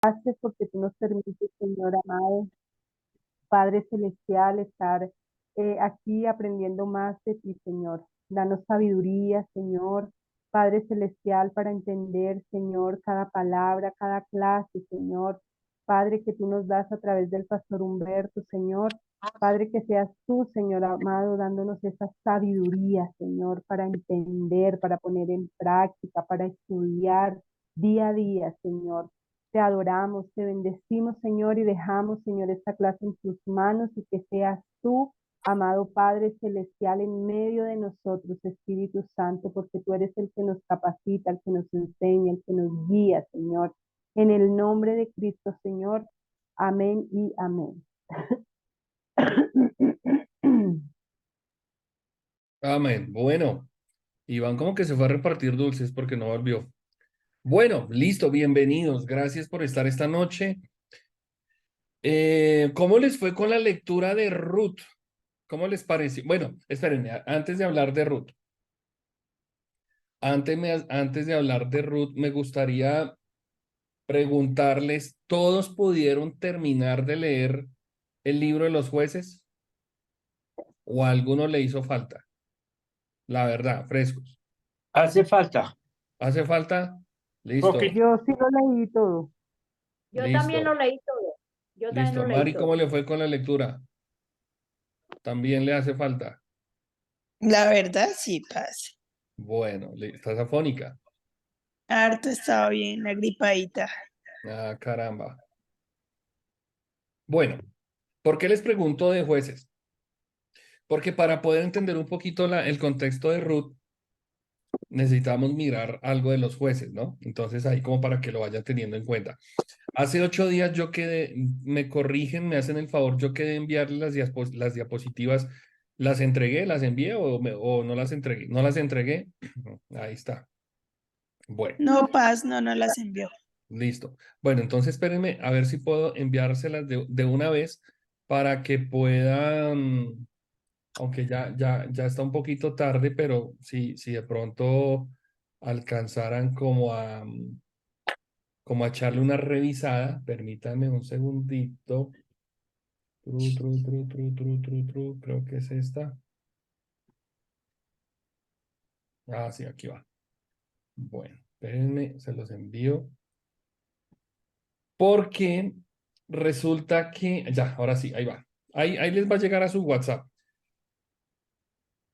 Gracias porque tú nos permites, Señor amado, Padre Celestial, estar aquí aprendiendo más de ti, Señor. Danos sabiduría, Señor, Padre Celestial, para entender, Señor, cada palabra, cada clase, Señor. Padre, que tú nos das a través del Pastor Humberto, Señor. Padre, que seas tú, Señor amado, dándonos esa sabiduría, Señor, para entender, para poner en práctica, para estudiar día a día, Señor. Te adoramos, te bendecimos, Señor, y dejamos, Señor, esta clase en tus manos y que seas tú, amado Padre Celestial, en medio de nosotros, Espíritu Santo, porque tú eres el que nos capacita, el que nos enseña, el que nos guía, Señor. En el nombre de Cristo, Señor. Amén y amén. Amén. Bueno, Iván como que se fue a repartir dulces porque no volvió. Bueno, listo, bienvenidos. Gracias por estar esta noche. ¿Cómo les fue con la lectura de Ruth? ¿Cómo les pareció? Bueno, espérenme, antes de hablar de Ruth, antes de hablar de Ruth, me gustaría preguntarles, ¿todos pudieron terminar de leer el libro de los jueces? ¿O a alguno le hizo falta? La verdad, frescos. Hace falta. ¿Hace falta? Listo, Porque Yo sí lo leí todo. Yo también lo listo, leí todo. Yo también listo. lo leí Mari, todo. ¿cómo le fue con la lectura? También le hace falta. La verdad sí pasa. Bueno, estás afónica. Harto estaba bien, la gripadita. Ah, caramba. Bueno, ¿por qué les pregunto de jueces? Porque para poder entender un poquito el contexto de Ruth, necesitamos mirar algo de los jueces, ¿no? Entonces ahí como para que lo vayan teniendo en cuenta. Hace 8 días yo quedé, me corrigen, me hacen el favor, yo quedé enviarles las diapositivas, ¿las entregué, las envié o no las entregué? No las entregué. Ahí está. Bueno, No, Paz, no las envió. listo. Bueno, entonces espérenme a ver si puedo enviárselas de una vez para que puedan, aunque ya está un poquito tarde, pero si de pronto alcanzaran como a echarle una revisada, permítanme un segundito. Creo que es esta. Ah, sí, aquí va. Bueno, espérenme, se los envío. Porque resulta que, ya, ahora sí, ahí va. Ahí les va a llegar a su WhatsApp.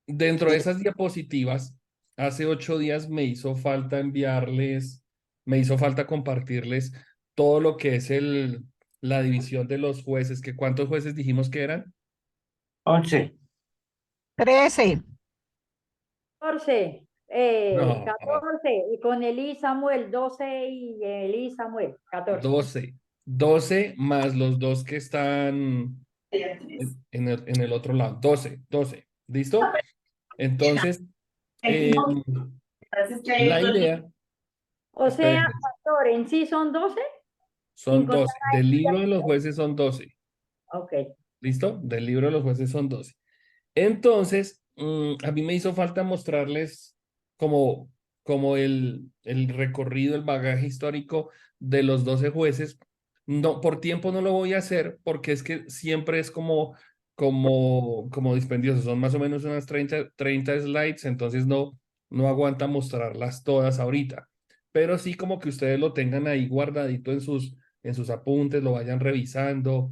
Dentro de esas diapositivas, hace 8 días me hizo falta me hizo falta compartirles todo lo que es la división de los jueces, que ¿cuántos jueces dijimos que eran? 11. 13. 14, No, 14, y con Elí Samuel, 12 y Elí Samuel, 14. 12 más los dos que están en el otro lado, 12, ¿listo? Entonces, eh, la idea, O sea, espérenme, pastor, en sí son 12, sin son contar 12, del libro de los jueces son 12, a... Ok. ¿listo? Del libro de los jueces son 12. Entonces, a mí me hizo falta mostrarles como, como el recorrido, el bagaje histórico de los 12 jueces. No, por tiempo no lo voy a hacer porque es que siempre es como dispendioso. Son más o menos unas 30 slides, entonces no aguanta mostrarlas todas ahorita. Pero sí como que ustedes lo tengan ahí guardadito en sus apuntes, lo vayan revisando,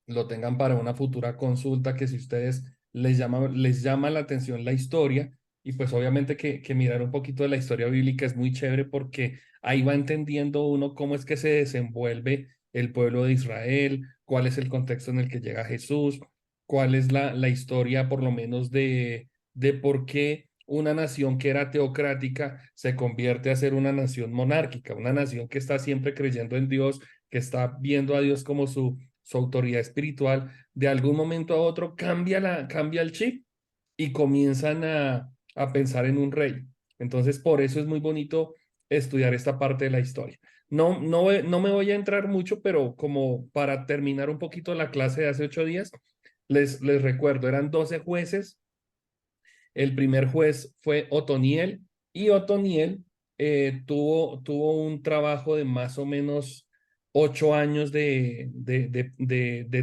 lo tengan para una futura consulta, que si ustedes les llama la atención la historia, y pues obviamente que mirar un poquito de la historia bíblica es muy chévere porque ahí va entendiendo uno cómo es que se desenvuelve el pueblo de Israel, cuál es el contexto en el que llega Jesús, cuál es la historia por lo menos de por qué una nación que era teocrática se convierte a ser una nación monárquica, una nación que está siempre creyendo en Dios, que está viendo a Dios como su autoridad espiritual, de algún momento a otro cambia el chip y comienzan a pensar en un rey. Entonces, por eso es muy bonito estudiar esta parte de la historia. No me voy a entrar mucho, pero como para terminar un poquito la clase de hace 8 días, les recuerdo, eran 12 jueces. El primer juez fue Otoniel y Otoniel tuvo un trabajo de más o menos 8 años de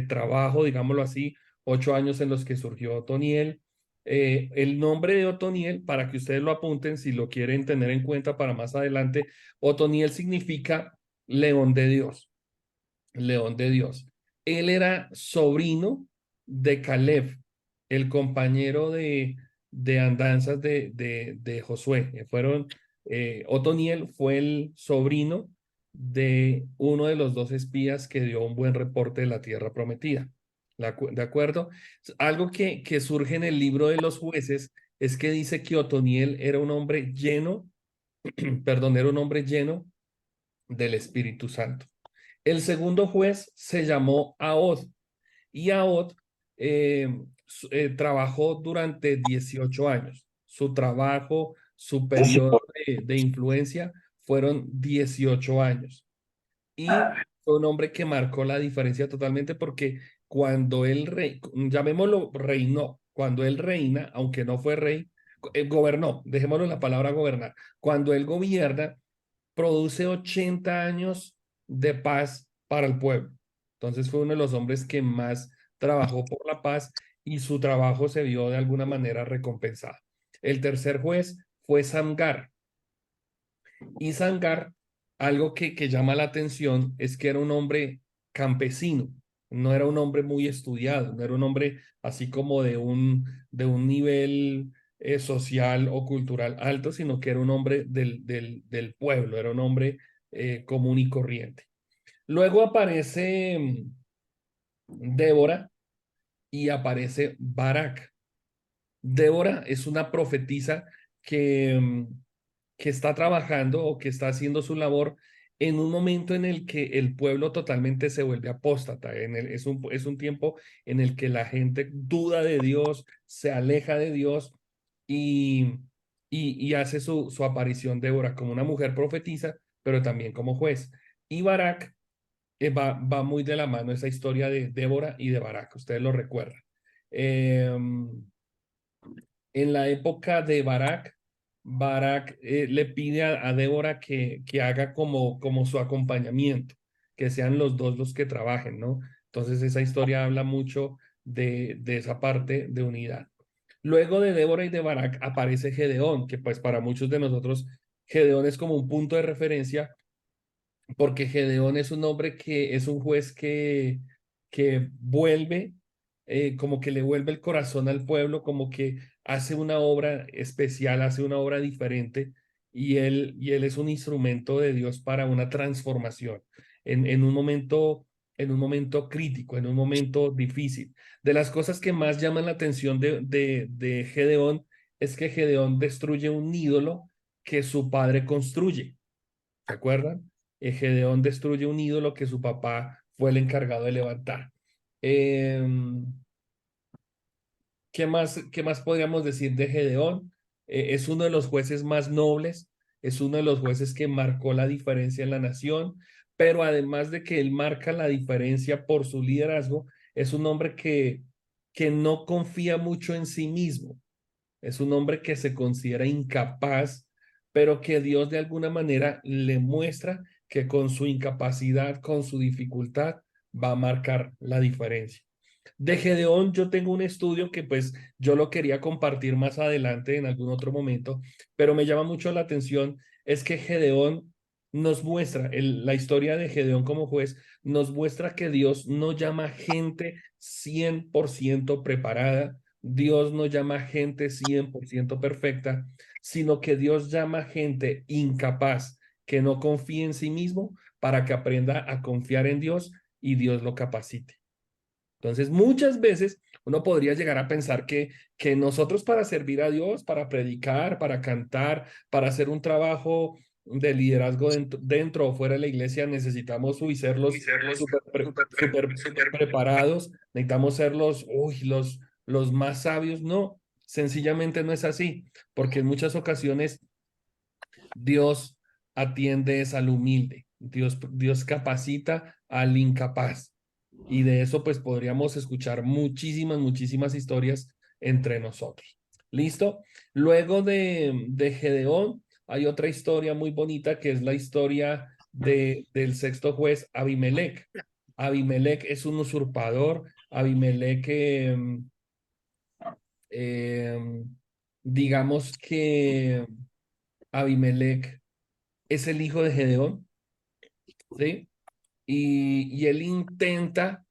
trabajo, digámoslo así, 8 años en los que surgió Otoniel. El nombre de Otoniel, para que ustedes lo apunten, si lo quieren tener en cuenta para más adelante, Otoniel significa león de Dios, león de Dios. Él era sobrino de Caleb, el compañero de andanzas de Josué. Otoniel fue el sobrino de uno de los dos espías que dio un buen reporte de la tierra prometida. ¿De acuerdo? Algo que surge en el libro de los jueces es que dice que Otoniel era un hombre lleno, perdón, era un hombre lleno del Espíritu Santo. El segundo juez se llamó Ahod y Ahod trabajó durante 18 años. Su trabajo, su periodo de influencia fueron 18 años. Y fue un hombre que marcó la diferencia totalmente porque cuando él llamémoslo reinó, cuando él reina, aunque no fue rey, gobernó, dejémoslo en la palabra gobernar. Cuando él gobierna, produce 80 años de paz para el pueblo. Entonces fue uno de los hombres que más trabajó por la paz y su trabajo se vio de alguna manera recompensado. El tercer juez fue Samgar. Y Samgar, algo que llama la atención es que era un hombre campesino, no era un hombre muy estudiado, no era un hombre así como de un nivel social o cultural alto, sino que era un hombre del pueblo, era un hombre común y corriente. Luego aparece Débora y aparece Barak. Débora es una profetisa que está trabajando o que está haciendo su labor en un momento en el que el pueblo totalmente se vuelve apóstata. Es un tiempo en el que la gente duda de Dios, se aleja de Dios y, y hace su aparición Débora como una mujer profetisa, pero también como juez. Y Barak va muy de la mano esa historia de Débora y de Barak, ustedes lo recuerdan. En la época de Barak le pide a Débora que haga como su acompañamiento, que sean los dos los que trabajen, ¿no? Entonces esa historia habla mucho de esa parte de unidad. Luego de Débora y de Barak aparece Gedeón, que pues para muchos de nosotros Gedeón es como un punto de referencia porque Gedeón es un hombre que es un juez que vuelve, como que le vuelve el corazón al pueblo, como que hace una obra especial, hace una obra diferente, y él es un instrumento de Dios para una transformación en un momento crítico, en un momento difícil. De las cosas que más llaman la atención de Gedeón es que Gedeón destruye un ídolo que su padre construye. ¿Se acuerdan? Gedeón destruye un ídolo que su papá fue el encargado de levantar. ¿Qué más podríamos decir de Gedeón? Es uno de los jueces más nobles, es uno de los jueces que marcó la diferencia en la nación, pero además de que él marca la diferencia por su liderazgo, es un hombre que no confía mucho en sí mismo. Es un hombre que se considera incapaz, pero que Dios de alguna manera le muestra que con su incapacidad, con su dificultad, va a marcar la diferencia. De Gedeón yo tengo un estudio que pues yo lo quería compartir más adelante en algún otro momento, pero me llama mucho la atención es que Gedeón nos muestra, la historia de Gedeón como juez, nos muestra que Dios no llama gente 100% preparada, Dios no llama gente 100% perfecta, sino que Dios llama gente incapaz, que no confía en sí mismo para que aprenda a confiar en Dios y Dios lo capacite. Entonces, muchas veces uno podría llegar a pensar que nosotros para servir a Dios, para predicar, para cantar, para hacer un trabajo de liderazgo dentro o fuera de la iglesia, necesitamos ser súper preparados, necesitamos ser los más sabios. No, sencillamente no es así, porque en muchas ocasiones Dios atiende es al humilde, Dios capacita al incapaz. Y de eso pues podríamos escuchar muchísimas historias entre nosotros. ¿Listo? Luego de Gedeón hay otra historia muy bonita que es la historia del sexto juez, Abimelec. Abimelec es un usurpador. Abimelec, digamos que Abimelec es el hijo de Gedeón, ¿sí? Y él intenta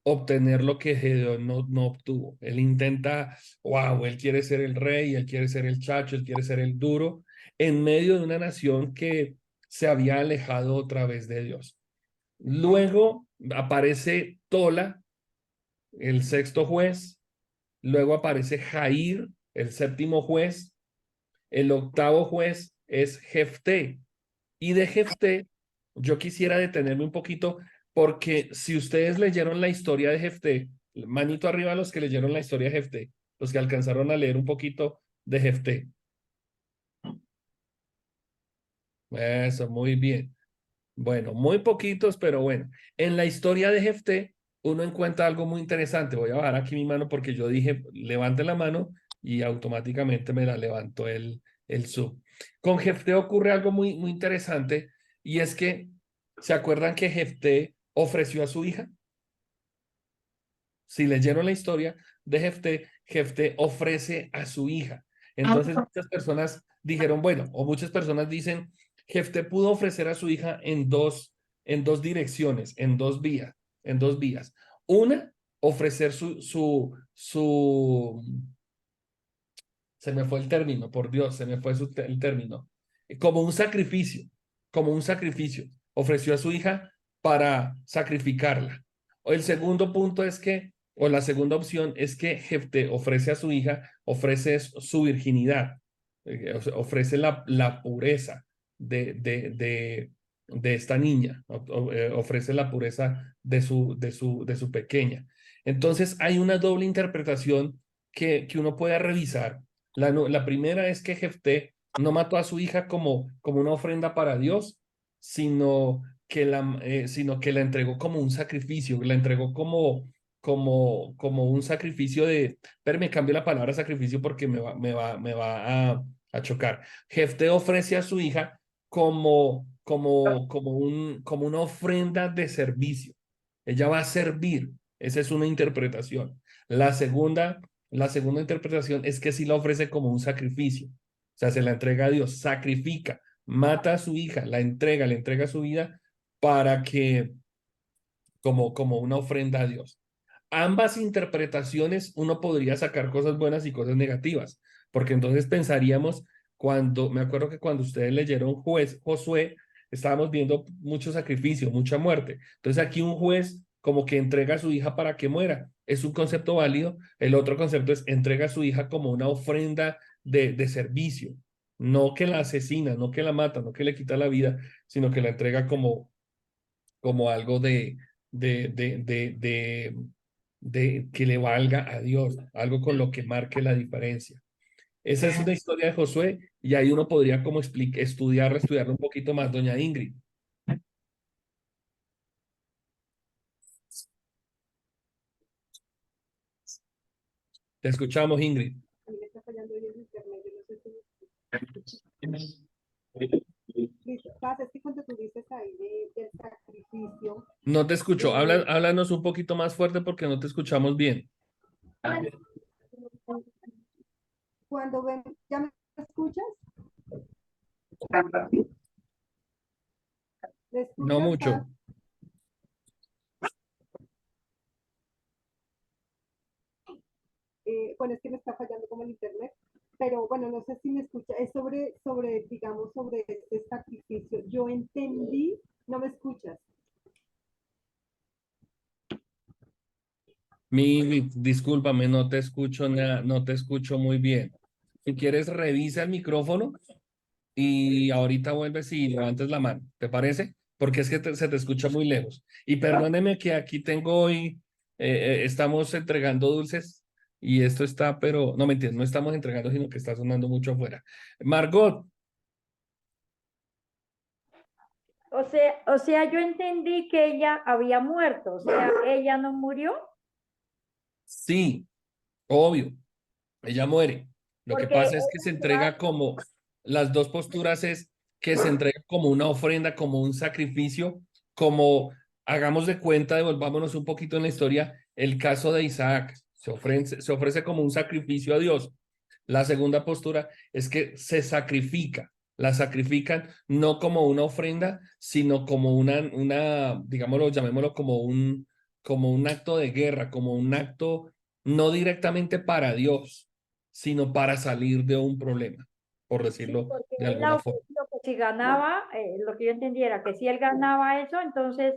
obtener lo que Gedeón no obtuvo. Él intenta, wow, él quiere ser el rey, él quiere ser el chacho, él quiere ser el duro, en medio de una nación que se había alejado otra vez de Dios. Luego aparece Tola, el sexto juez. Luego aparece Jair, el séptimo juez. El octavo juez es Jefté. Y de Jefté, yo quisiera detenerme un poquito porque si ustedes leyeron la historia de Jefté, manito arriba a los que leyeron la historia de Jefté, los que alcanzaron a leer un poquito de Jefté. Eso, muy bien. Bueno, muy poquitos, pero bueno. En la historia de Jefté, uno encuentra algo muy interesante. Voy a bajar aquí mi mano porque yo dije, levante la mano y automáticamente me la levantó el sub. Con Jefté ocurre algo muy interesante y es que, ¿se acuerdan que Jefté ofreció a su hija? Si leyeron la historia de Jefté, Jefté ofrece a su hija. Entonces muchas personas dijeron, bueno, o muchas personas dicen, Jefté pudo ofrecer a su hija en dos direcciones, en dos vías. Una, ofrecer se me fue el término, por Dios, se me fue el término, como un sacrificio, como un sacrificio. Ofreció a su hija para sacrificarla. O el segundo punto es que, o la segunda opción es que Jefté ofrece a su hija, ofrece su virginidad, ofrece la pureza de esta niña, ofrece la pureza de su pequeña. Entonces hay una doble interpretación que uno puede revisar. La primera es que Jefté no mató a su hija como una ofrenda para Dios, sino que la entregó como un sacrificio, la entregó como un sacrificio pero me cambio la palabra sacrificio porque me va a chocar. Jefté ofrece a su hija como una ofrenda de servicio. Ella va a servir. Esa es una interpretación. La segunda interpretación es que sí la ofrece como un sacrificio. O sea, se la entrega a Dios, sacrifica, mata a su hija, le entrega su vida para que, como una ofrenda a Dios. Ambas interpretaciones uno podría sacar cosas buenas y cosas negativas, porque entonces pensaríamos, me acuerdo que cuando ustedes leyeron Josué, estábamos viendo mucho sacrificio, mucha muerte. Entonces aquí un juez como que entrega a su hija para que muera. Es un concepto válido. El otro concepto es entrega a su hija como una ofrenda de servicio. No que la asesina, no que la mata, no que le quita la vida, sino que la entrega como algo de, de, de, de, de que le valga a Dios, algo con lo que marque la diferencia. Esa es una historia de Josué y ahí uno podría como estudiarla un poquito más, doña Ingrid. Te escuchamos, Ingrid. Pasa, es que cuando tú dices ahí del sacrificio, No te escucho. Háblanos un poquito más fuerte porque no te escuchamos bien. cuando ven, ¿ya me escuchas? ¿Me No escuchas, Paz? mucho. Bueno, es que me está fallando como el internet, pero bueno, no sé si me escucha, es digamos, sobre este sacrificio. Yo entendí, ¿no me escuchas? Discúlpame, no te escucho no te escucho muy bien. Si quieres, revisa el micrófono y ahorita vuelves y levantes la mano, ¿te parece? Porque es que se te escucha muy lejos. Y perdóneme que aquí tengo hoy, estamos entregando dulces y esto está, pero no me entiendes, no estamos entregando, sino que está sonando mucho afuera. Margot, O sea, yo entendí que ella había muerto, o sea, ella no murió, sí, obvio, ella muere. Lo que porque pasa es que se entrega como las dos posturas es que se entrega como una ofrenda, como un sacrificio, como hagamos de cuenta, devolvámonos un poquito en la historia, el caso de Isaac, se ofrece como un sacrificio a Dios. La segunda postura es que se sacrifica, la sacrifican no como una ofrenda, sino como digámoslo, llamémoslo como un acto de guerra, como un acto no directamente para Dios, sino para salir de un problema, por Sí, decirlo porque de él alguna forma. ofreció que si ganaba, lo que yo entendiera, que si él ganaba eso, entonces,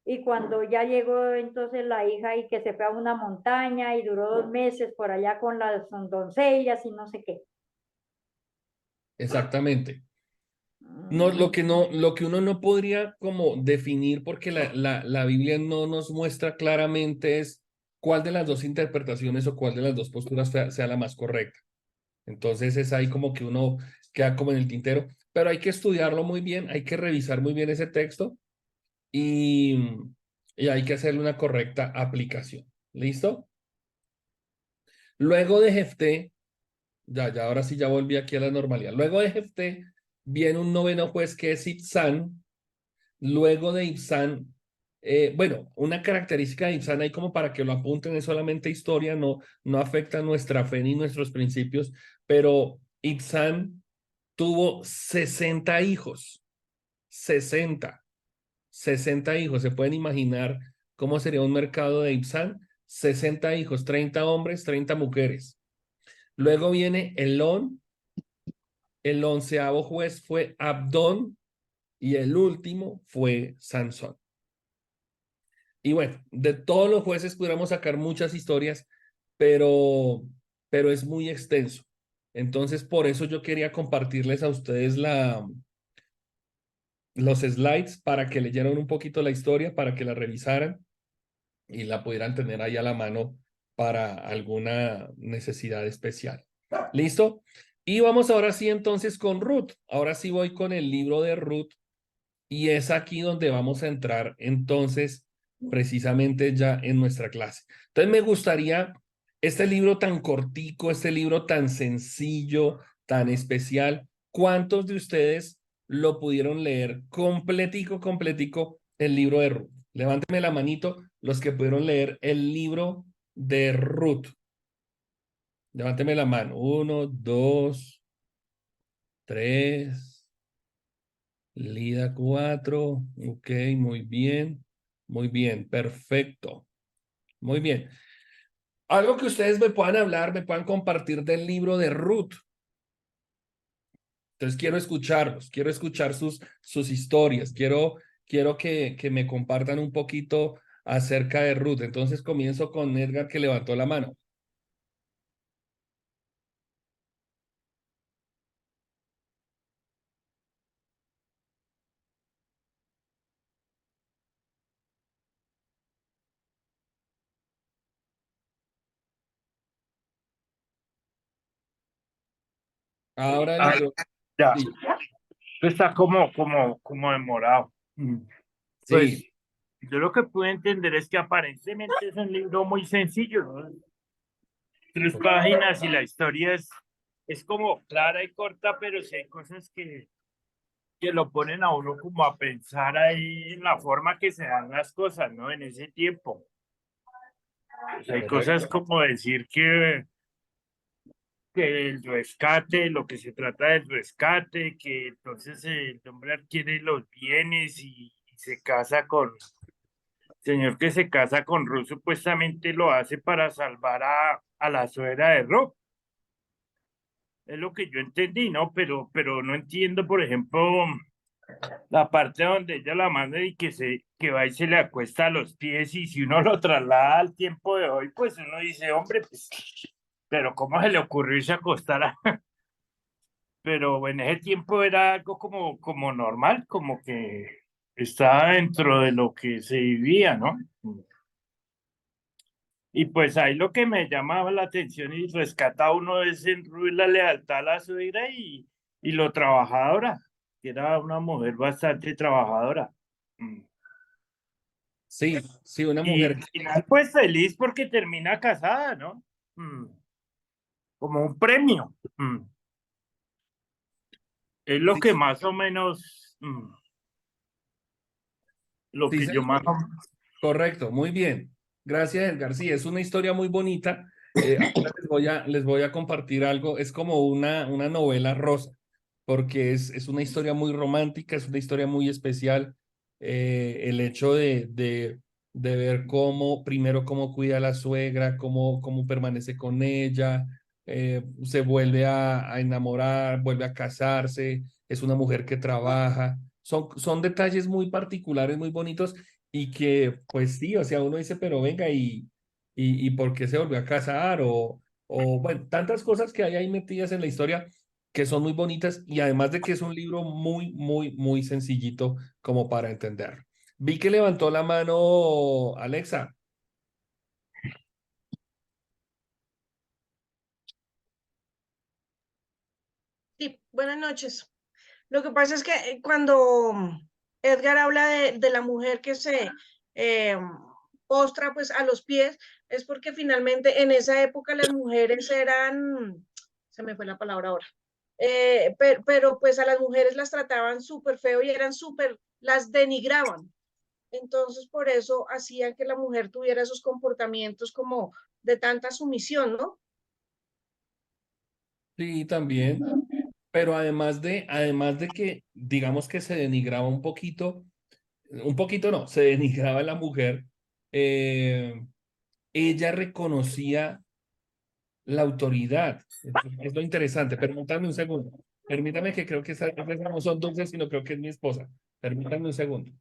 y cuando ya llegó entonces la hija y que se fue a una montaña y duró 2 meses por allá con las doncellas y no sé qué. Exactamente. No, lo que uno no podría como definir, porque la Biblia no nos muestra claramente es cuál de las dos interpretaciones o cuál de las dos posturas sea la más correcta. Entonces es ahí como que uno queda como en el tintero, pero hay que estudiarlo muy bien, hay que revisar muy bien ese texto y, y hay que hacerle una correcta aplicación. ¿Listo? Luego de Jefté, ya ahora sí ya volví aquí a la normalidad. Luego de Jefté viene un noveno juez que es Ibzán. Luego de Ibzán, bueno, una característica de Ibzán ahí como para que lo apunten, es solamente historia, no afecta nuestra fe ni nuestros principios, pero Ibzán tuvo 60 hijos, 60, 60 hijos. ¿Se pueden imaginar cómo sería un mercado de Ibzán? 60 hijos, 30 hombres, 30 mujeres. Luego viene Elón, el onceavo juez fue Abdón y el último fue Sansón. Y bueno, de todos los jueces pudiéramos sacar muchas historias, pero es muy extenso. Entonces, por eso yo quería compartirles a ustedes los slides para que leyeran un poquito la historia, para que la revisaran y la pudieran tener ahí a la mano para alguna necesidad especial. ¿Listo? Y vamos ahora sí entonces con Ruth. Ahora sí voy con el libro de Ruth y es aquí donde vamos a entrar entonces precisamente ya en nuestra clase. Entonces me gustaría este libro tan cortico, este libro tan sencillo, tan especial, ¿cuántos de ustedes lo pudieron leer completico, completico el libro de Ruth? Levánteme la manito los que pudieron leer el libro de Ruth. Levánteme la mano. 1, 2, 3. Lida 4, ok, muy bien, perfecto, muy bien. Algo que ustedes me puedan hablar, me puedan compartir del libro de Ruth. Entonces quiero escucharlos, quiero escuchar sus historias, quiero que me compartan un poquito acerca de Ruth. Entonces comienzo con Edgar que levantó la mano. Ahora el Ah, micro. ya. Sí, Está como demorado. Pues sí, yo lo que pude entender es que aparentemente es un libro muy sencillo, ¿no? 3 páginas y la historia es como clara y corta, pero sí hay cosas que lo ponen a uno como a pensar ahí en la forma que se dan las cosas, ¿no? En ese tiempo. Pues hay cosas correcto. como decir que el rescate, lo que se trata del rescate, que entonces el hombre adquiere los bienes y se casa señor que se casa con Ruth, supuestamente lo hace para salvar a la suegra de Ruth. Es lo que yo entendí, ¿no? Pero no entiendo, por ejemplo, la parte donde ella la manda y que va y se le acuesta a los pies y si uno lo traslada al tiempo de hoy, pues uno dice, hombre, pues, pero ¿cómo se le ocurrió irse a acostar pero en ese tiempo era algo como normal, como que estaba dentro de lo que se vivía, ¿no? Y pues ahí lo que me llamaba la atención y rescata a uno es en Ruth la lealtad a la suegra y lo trabajadora, que era una mujer bastante trabajadora. Mm. Sí, sí, una Y mujer. al final, pues feliz porque termina casada, ¿no? Mm. Como un premio. Mm. Es lo Sí, que más o menos, lo sí, que yo más o menos. correcto, muy bien. Gracias, Edgar. Sí, es una historia muy bonita. Ahora les voy a compartir algo. Es como una novela rosa, porque es una historia muy romántica, es una historia muy especial. El hecho de ver cómo, primero, cómo cuida a la suegra, cómo permanece con ella, se vuelve a enamorar, vuelve a casarse, es una mujer que trabaja. Son detalles muy particulares, muy bonitos y que, pues sí, o sea, uno dice, pero venga, ¿y por qué se volvió a casar? Bueno, tantas cosas que hay ahí metidas en la historia que son muy bonitas y además de que es un libro muy sencillito como para entender. Vi que levantó la mano Alexa. Sí, buenas noches. Lo que pasa es que cuando Edgar habla de la mujer que se eh, postra pues a los pies, es porque finalmente en esa época las mujeres eran, se me fue la palabra ahora, pero pues a las mujeres las trataban súper feo y eran súper, las denigraban. Entonces por eso hacían que la mujer tuviera esos comportamientos como de tanta sumisión, ¿no? Sí, también. Pero además de que, digamos que se denigraba un poquito no, se denigraba a la mujer, ella reconocía la autoridad. Es lo interesante. Permítame un segundo. Permítame que creo que esas no son dulces, sino creo que es mi esposa. Permítame un segundo.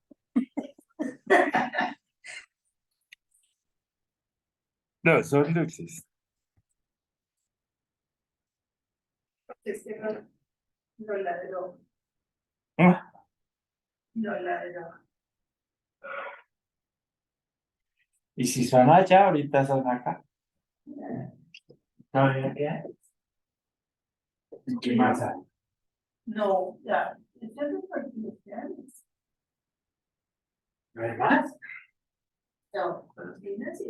No, son dulces. Es que no ladró, Ah, no ladró. y si son allá, ahorita son acá. ¿Todavía qué? ¿Qué más hay? No, ya, ya lo participantes. ¿No hay más? No, pero tiene así.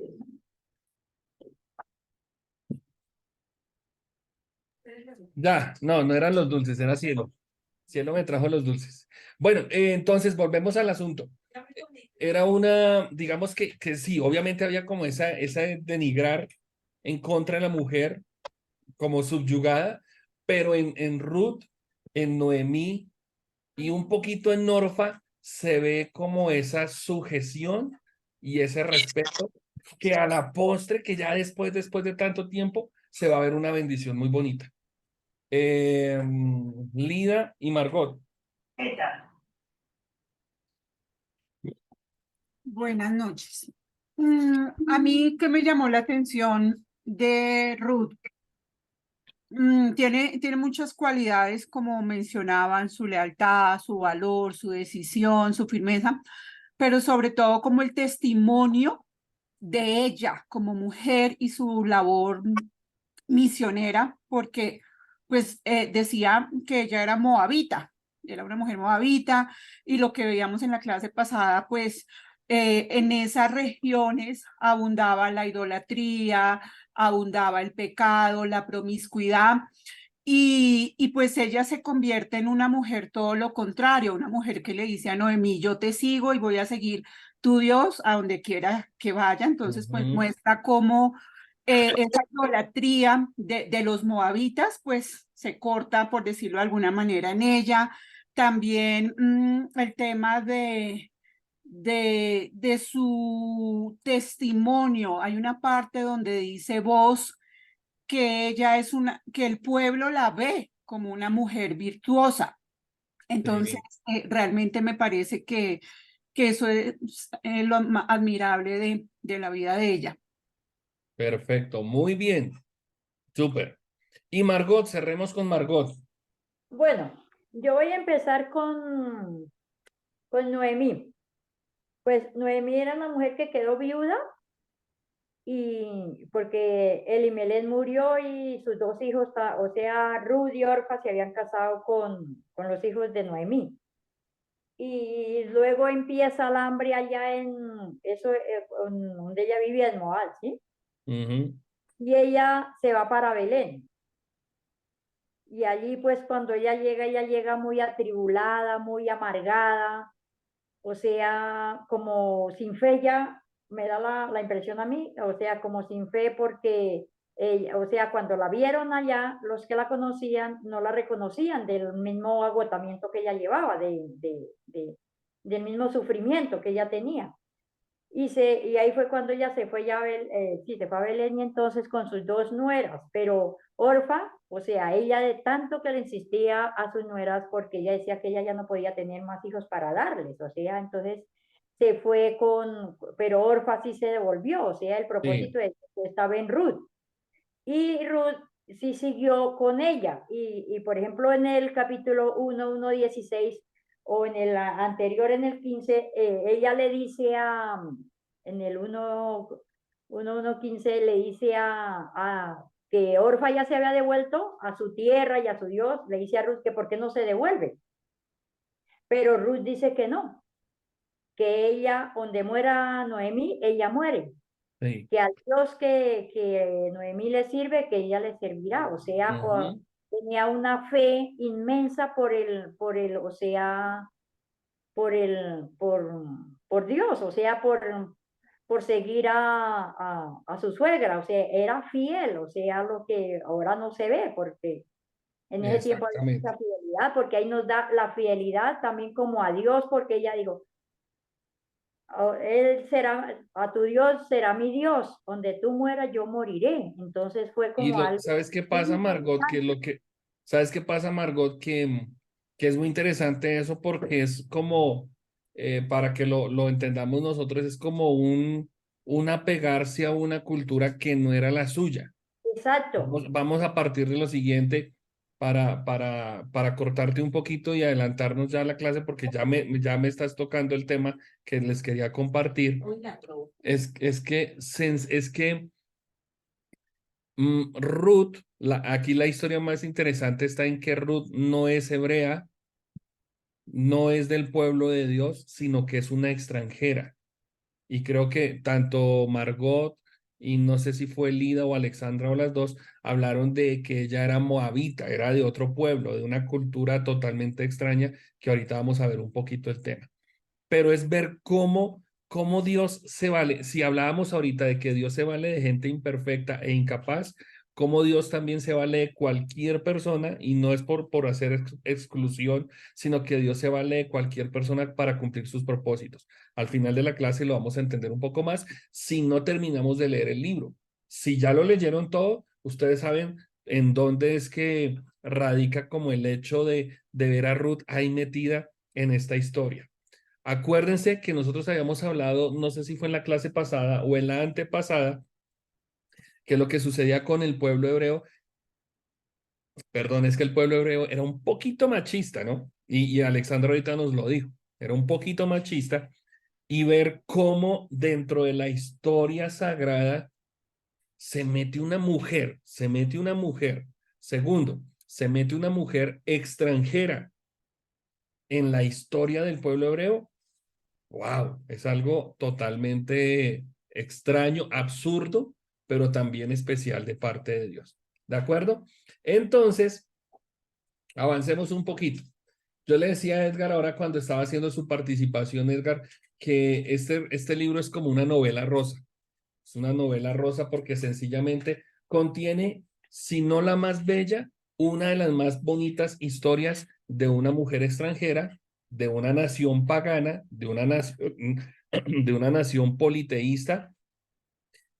Ya, no, no eran los dulces, era Cielo. Cielo me trajo los dulces. Bueno, entonces volvemos al asunto. Era digamos que sí, obviamente había como esa denigrar en contra de la mujer como subyugada, pero en Ruth, en Noemí y un poquito en Norfa se ve como esa sujeción y ese respeto que a la postre, que ya después de tanto tiempo, se va a ver una bendición muy bonita. Lida y Margot. Buenas noches. A mí que me llamó la atención de Ruth, tiene muchas cualidades como mencionaban, su lealtad, su valor, su decisión, su firmeza, pero sobre todo como el testimonio de ella como mujer y su labor misionera, porque pues decía que ella era moabita, era una mujer moabita, y lo que veíamos en la clase pasada, pues en esas regiones abundaba la idolatría, abundaba el pecado, la promiscuidad, y pues ella se convierte en una mujer todo lo contrario, una mujer que le dice a Noemí, yo te sigo y voy a seguir tu Dios a donde quiera que vaya. Entonces pues Ujú. muestra cómo esa idolatría de los moabitas pues se corta, por decirlo de alguna manera, en ella. También el tema de su testimonio. Hay una parte donde dice vos que ella es que el pueblo la ve como una mujer virtuosa. Entonces, Sí, realmente me parece que eso es lo admirable de la vida de ella. perfecto, muy bien, súper. Y Margot, cerremos con Margot. Bueno, yo voy a empezar con Noemí. Pues Noemí era una mujer que quedó viuda y porque Elimelech murió y sus dos hijos, o sea, Ruth y Orfa, se habían casado con los hijos de Noemí. Y luego empieza el hambre allá donde ella vivía en Moab, ¿sí? Ujú. Y ella se va para Belén. Y allí pues cuando ella llega muy atribulada, muy amargada, o sea, como sin fe ya, me da la impresión a mí, o sea, como sin fe porque ella, o sea, cuando la vieron allá, los que la conocían no la reconocían del mismo agotamiento que ella llevaba, del mismo sufrimiento que ella tenía. Y ahí fue cuando ella se fue ya sí, se fue a Belén y entonces con sus dos nueras, pero Orfa, o sea, ella de tanto que le insistía a sus nueras porque ella decía que ella ya no podía tener más hijos para darles, o sea, entonces se fue pero Orfa sí se devolvió, o sea, el Sí, propósito de que estaba en Ruth. Y Ruth sí siguió con ella. Por ejemplo, en el capítulo 1:16 o en el anterior, en el 15, ella le dice en el 1:15 le dice que Orfa ya se había devuelto a su tierra y a su Dios, le dice a Ruth que por qué no se devuelve. Pero Ruth dice que no, que ella, donde muera Noemí, ella muere sí. que al Dios que Noemí le sirve, que ella le servirá. O sea, Ujú. tenía una fe inmensa o sea, por Dios, o sea, por seguir a su suegra. O sea, era fiel, o sea, lo que ahora no se ve, porque en ese tiempo había Exactamente. mucha fidelidad, porque ahí nos da la fidelidad también como a Dios, porque ella dijo, él será, a tu Dios será mi Dios, donde tú mueras yo moriré. Entonces fue Y como algo ¿sabes qué muy pasa, Margot? ¿Sabes qué pasa, Margot? Que es muy interesante eso porque es como, para que lo entendamos nosotros, es como un apegarse a una cultura que no era la suya. exacto. Vamos a partir de lo siguiente para cortarte un poquito y adelantarnos ya a la clase porque ya me estás tocando el tema que les quería compartir. Es que Ruth, aquí la historia más interesante está en que Ruth no es hebrea, no es del pueblo de Dios, sino que es una extranjera. Y creo que tanto Margot y no sé si fue Lida o Alexandra o las dos, hablaron de que ella era moabita, era de otro pueblo, de una cultura totalmente extraña, que ahorita vamos a ver un poquito el tema. Pero es ver cómo Dios se vale, si hablábamos ahorita de que Dios se vale de gente imperfecta e incapaz, cómo Dios también se vale de cualquier persona, y no es por hacer exclusión, sino que Dios se vale de cualquier persona para cumplir sus propósitos. Al final de la clase lo vamos a entender un poco más si no terminamos de leer el libro. Si ya lo leyeron todo, ustedes saben en dónde es que radica como el hecho de ver a Ruth ahí metida en esta historia. Acuérdense que nosotros habíamos hablado, no sé si fue en la clase pasada o en la antepasada, que lo que sucedía con el pueblo hebreo, perdón, es que el pueblo hebreo era un poquito machista, ¿no? Y Alexandra ahorita nos lo dijo, era un poquito machista, y ver cómo dentro de la historia sagrada se mete una mujer, segundo, se mete una mujer extranjera en la historia del pueblo hebreo. Wow, es algo totalmente extraño, absurdo, pero también especial de parte de Dios. ¿De acuerdo? Entonces, avancemos un poquito. Yo le decía a Edgar ahora cuando estaba haciendo su participación, Edgar, que este libro es como una novela rosa. Es una novela rosa porque sencillamente contiene, si no la más bella, una de las más bonitas historias de una mujer extranjera, de una nación pagana, de una nación politeísta,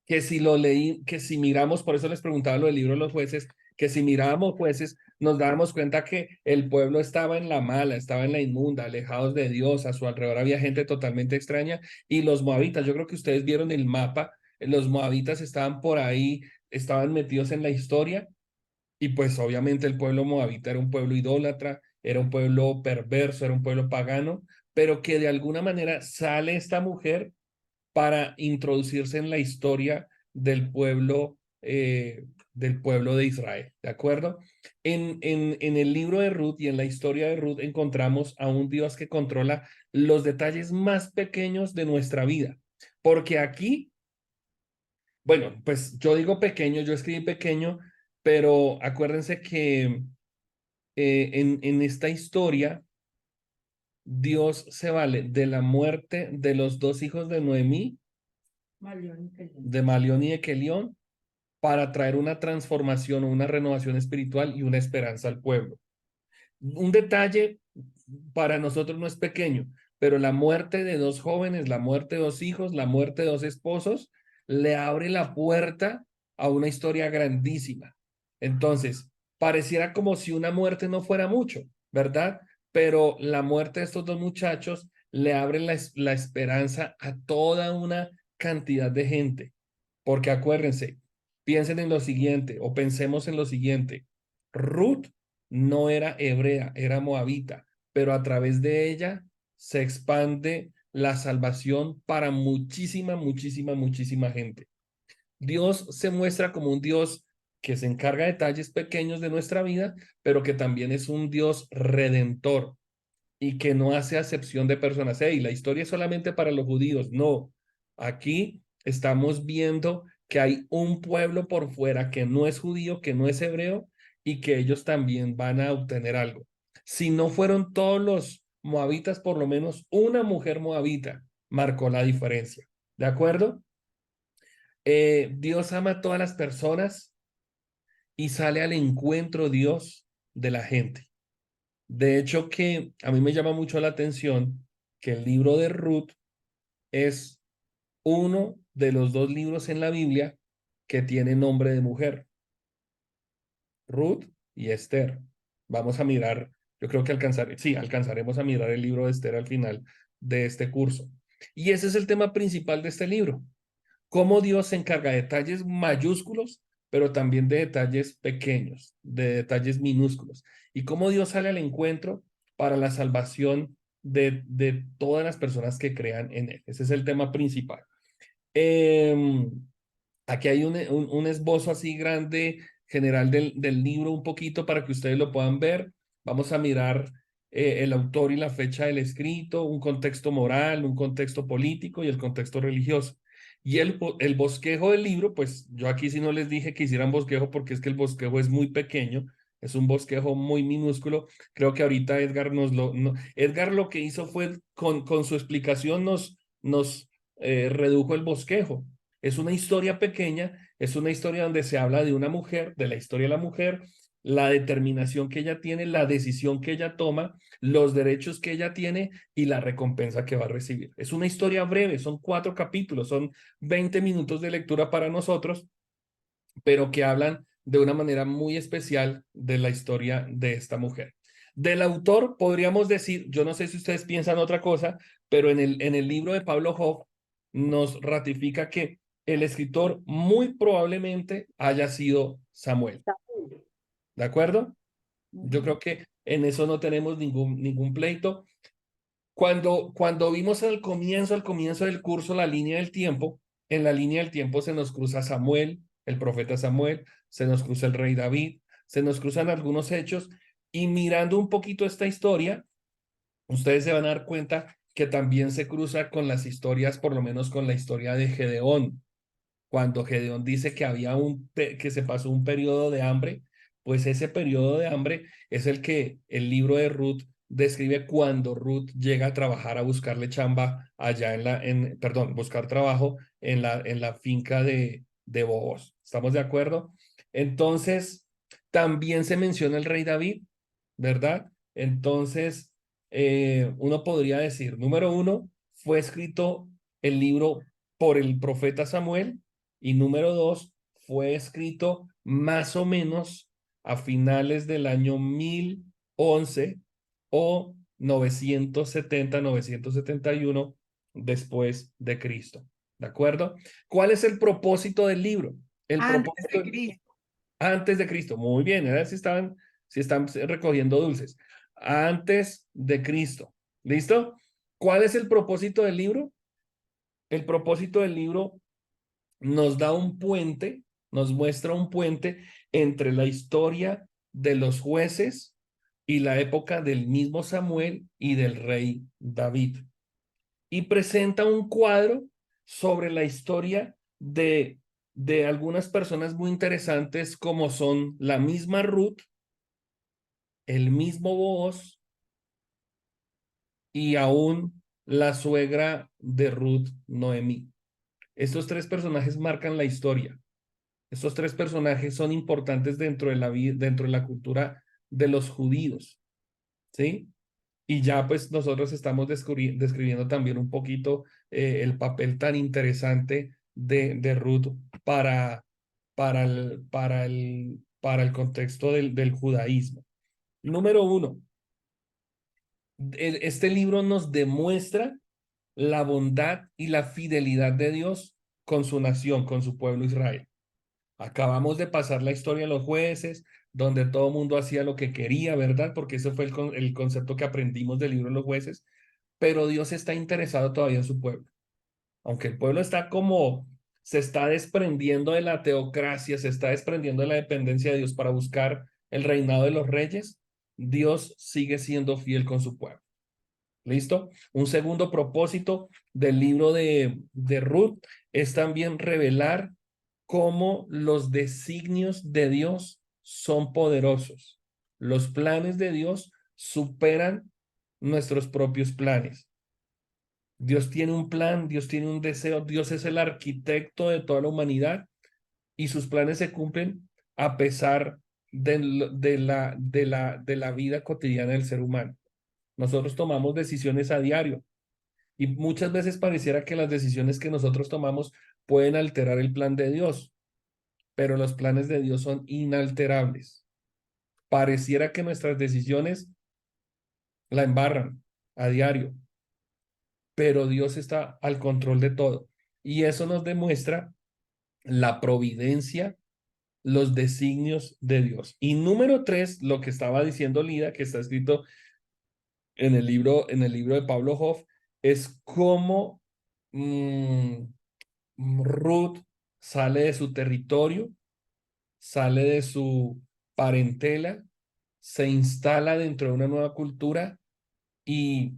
que si lo leí, que si miramos, por eso les preguntaba lo del libro de los jueces, que si mirábamos jueces, nos dábamos cuenta que el pueblo estaba en la mala, estaba en la inmunda, alejados de Dios, a su alrededor había gente totalmente extraña, y los moabitas, yo creo que ustedes vieron el mapa, los moabitas estaban por ahí, estaban metidos en la historia, y pues obviamente el pueblo moabita era un pueblo idólatra, era un pueblo perverso, era un pueblo pagano, pero que de alguna manera sale esta mujer para introducirse en la historia del pueblo de Israel, ¿de acuerdo? En el libro de Ruth y en la historia de Ruth encontramos a un Dios que controla los detalles más pequeños de nuestra vida, porque aquí, bueno, pues yo digo pequeño, yo escribí pequeño, pero acuérdense que en esta historia, Dios se vale de la muerte de los dos hijos de Noemí, de Malión y de Kelión, para traer una transformación o una renovación espiritual y una esperanza al pueblo. Un detalle para nosotros no es pequeño, pero la muerte de dos jóvenes, la muerte de dos hijos, la muerte de dos esposos, le abre la puerta a una historia grandísima. Entonces, pareciera como si una muerte no fuera mucho, ¿verdad? Pero la muerte de estos dos muchachos le abre la esperanza a toda una cantidad de gente. Porque acuérdense, piensen en lo siguiente, o pensemos en lo siguiente. Ruth no era hebrea, era moabita, pero a través de ella se expande la salvación para muchísima, muchísima, muchísima gente. Dios se muestra como un Dios que se encarga de detalles pequeños de nuestra vida, pero que también es un Dios redentor y que no hace acepción de personas. Hey, la historia es solamente para los judíos. No, aquí estamos viendo que hay un pueblo por fuera que no es judío, que no es hebreo y que ellos también van a obtener algo. Si no fueron todos los moabitas, por lo menos una mujer moabita marcó la diferencia. ¿De acuerdo? Dios ama a todas las personas y sale al encuentro Dios de la gente. De hecho, que a mí me llama mucho la atención que el libro de Ruth es uno de los dos libros en la Biblia que tiene nombre de mujer. Ruth y Esther. Vamos a mirar, yo creo que alcanzaremos a mirar el libro de Esther al final de este curso. Y ese es el tema principal de este libro. Cómo Dios se encarga de detalles mayúsculos, pero también de detalles pequeños, de detalles minúsculos. Y cómo Dios sale al encuentro para la salvación de todas las personas que crean en Él. Ese es el tema principal. Aquí hay un esbozo así grande, general del libro, un poquito para que ustedes lo puedan ver. Vamos a mirar el autor y la fecha del escrito, un contexto moral, un contexto político y el contexto religioso. Y el bosquejo del libro, pues yo aquí sí no les dije que hicieran bosquejo porque es que el bosquejo es muy pequeño, es un bosquejo muy minúsculo. Creo que ahorita Edgar Edgar lo que hizo fue con su explicación nos redujo el bosquejo. Es una historia pequeña, es una historia donde se habla de una mujer, de la historia de la mujer, la determinación que ella tiene, la decisión que ella toma, los derechos que ella tiene y la recompensa que va a recibir. Es una historia breve, son 4 capítulos, son 20 minutos de lectura para nosotros, pero que hablan de una manera muy especial de la historia de esta mujer. Del autor podríamos decir, yo no sé si ustedes piensan otra cosa, pero en el libro de Pablo Hoff nos ratifica que el escritor muy probablemente haya sido Samuel. ¿De acuerdo? Yo creo que en eso no tenemos ningún pleito. Cuando vimos al comienzo del curso la línea del tiempo, en la línea del tiempo se nos cruza Samuel, el profeta Samuel, se nos cruza el rey David, se nos cruzan algunos hechos y mirando un poquito esta historia, ustedes se van a dar cuenta que también se cruza con las historias, por lo menos con la historia de Gedeón. Cuando Gedeón dice que que se pasó un periodo de hambre, pues ese periodo de hambre es el que el libro de Ruth describe cuando Ruth llega a trabajar a buscarle chamba allá buscar trabajo en la finca de Booz. ¿Estamos de acuerdo? Entonces, también se menciona el rey David, ¿verdad? Entonces, uno podría decir, número 1, fue escrito el libro por el profeta Samuel y número 2, fue escrito más o menos a finales del año 1011 o 971 después de Cristo. ¿De acuerdo? ¿Cuál es el propósito del libro? Antes de Cristo. Muy bien, a ver si están recogiendo dulces. Antes de Cristo. ¿Listo? ¿Cuál es el propósito del libro? El propósito del libro nos da un puente, nos muestra un puente entre la historia de los jueces y la época del mismo Samuel y del rey David. Y presenta un cuadro sobre la historia de algunas personas muy interesantes como son la misma Ruth, el mismo Booz y aún la suegra de Ruth, Noemí. Estos tres personajes marcan la historia. Estos tres personajes son importantes dentro de la vida, dentro de la cultura de los judíos, ¿sí? Y ya pues nosotros estamos describiendo también un poquito el papel tan interesante de Ruth para el contexto del judaísmo. Número uno, este libro nos demuestra la bondad y la fidelidad de Dios con su nación, con su pueblo Israel. Acabamos de pasar la historia de los jueces, donde todo el mundo hacía lo que quería, ¿verdad? Porque ese fue el concepto que aprendimos del libro de los jueces, pero Dios está interesado todavía en su pueblo. Aunque el pueblo está como, se está desprendiendo de la teocracia, se está desprendiendo de la dependencia de Dios para buscar el reinado de los reyes, Dios sigue siendo fiel con su pueblo. ¿Listo? Un segundo propósito del libro de Ruth es también revelar cómo los designios de Dios son poderosos. Los planes de Dios superan nuestros propios planes. Dios tiene un plan, Dios tiene un deseo, Dios es el arquitecto de toda la humanidad y sus planes se cumplen a pesar de la vida cotidiana del ser humano. Nosotros tomamos decisiones a diario y muchas veces pareciera que las decisiones que nosotros tomamos pueden alterar el plan de Dios, pero los planes de Dios son inalterables. Pareciera que nuestras decisiones la embarran a diario, pero Dios está al control de todo. Y eso nos demuestra la providencia, los designios de Dios. Y número tres, lo que estaba diciendo Lida, que está escrito en el libro de Pablo Hoff, es cómo Ruth sale de su territorio, sale de su parentela, se instala dentro de una nueva cultura y,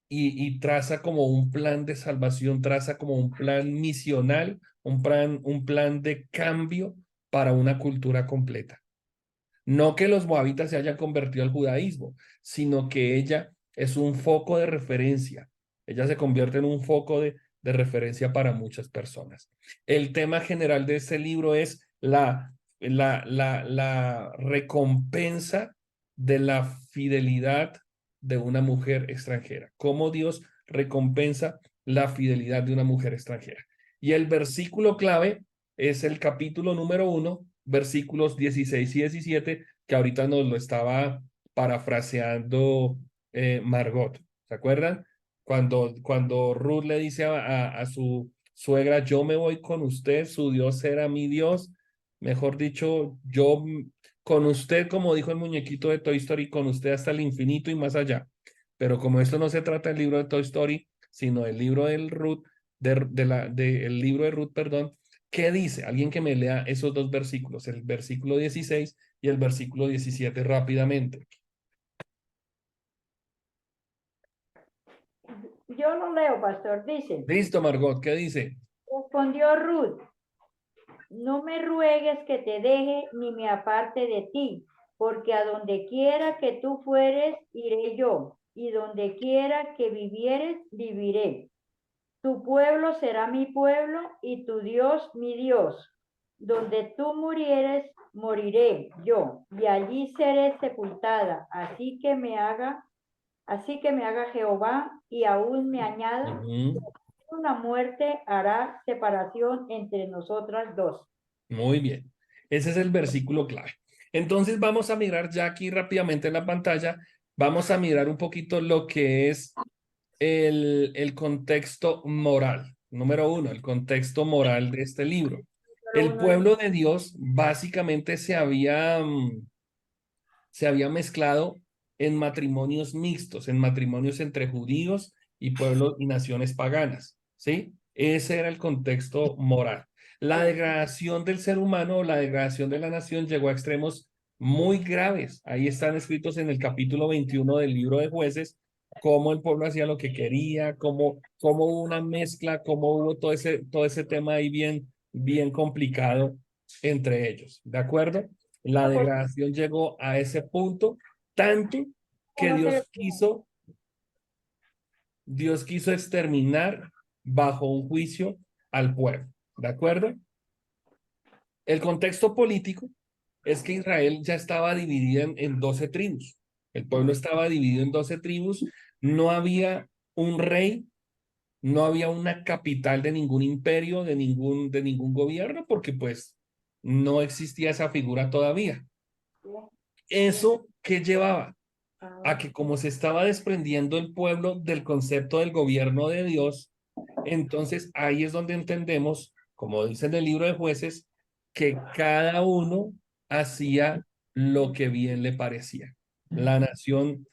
y traza como un plan de salvación, traza como un plan misional, un plan de cambio para una cultura completa. No que los moabitas se hayan convertido al judaísmo, sino que ella es un foco de referencia. Ella se convierte en un foco de referencia para muchas personas. El tema general de este libro es la recompensa de la fidelidad de una mujer extranjera. Cómo Dios recompensa la fidelidad de una mujer extranjera. Y el versículo clave es el capítulo número 1, versículos 16 y 17, que ahorita nos lo estaba parafraseando Margot. ¿Se acuerdan? Cuando Ruth le dice a su suegra, yo me voy con usted, su Dios será mi Dios. Mejor dicho, yo con usted, como dijo el muñequito de Toy Story, con usted hasta el infinito y más allá. Pero como esto no se trata del libro de Toy Story, sino del libro del Ruth, el libro de Ruth, perdón, ¿qué dice? Alguien que me lea esos dos versículos, el versículo 16 y el versículo 17 rápidamente. Yo lo leo, pastor, dice. Listo, Margot, ¿qué dice? Respondió Ruth, no me ruegues que te deje ni me aparte de ti, porque a donde quiera que tú fueres, iré yo, y donde quiera que vivieres, viviré. Tu pueblo será mi pueblo y tu Dios mi Dios. Donde tú murieres, moriré yo, y allí seré sepultada. Así que me haga Jehová y aún me añada, una muerte hará separación entre nosotras dos. Muy bien. Ese es el versículo clave. Entonces vamos a mirar ya aquí rápidamente en la pantalla, vamos a mirar un poquito lo que es el contexto moral. Número uno, el contexto moral de este libro. El pueblo de Dios básicamente se había mezclado en matrimonios mixtos, en matrimonios entre judíos y pueblos y naciones paganas, ¿sí? Ese era el contexto moral. La degradación del ser humano, la degradación de la nación llegó a extremos muy graves. Ahí están escritos en el capítulo 21 del libro de Jueces, cómo el pueblo hacía lo que quería, cómo hubo una mezcla, cómo hubo todo ese tema ahí bien complicado entre ellos, ¿de acuerdo? La degradación llegó a ese punto tanto que No se le- Dios quiso exterminar bajo un juicio al pueblo, ¿de acuerdo? El contexto político es que Israel ya estaba dividida en 12 tribus. El pueblo estaba dividido en 12 tribus, no había un rey, no había una capital de ningún imperio, de ningún gobierno, porque pues no existía esa figura todavía. ¿Eso qué llevaba? A que como se estaba desprendiendo el pueblo del concepto del gobierno de Dios, entonces ahí es donde entendemos, como dice en el libro de Jueces, que cada uno hacía lo que bien le parecía. La nación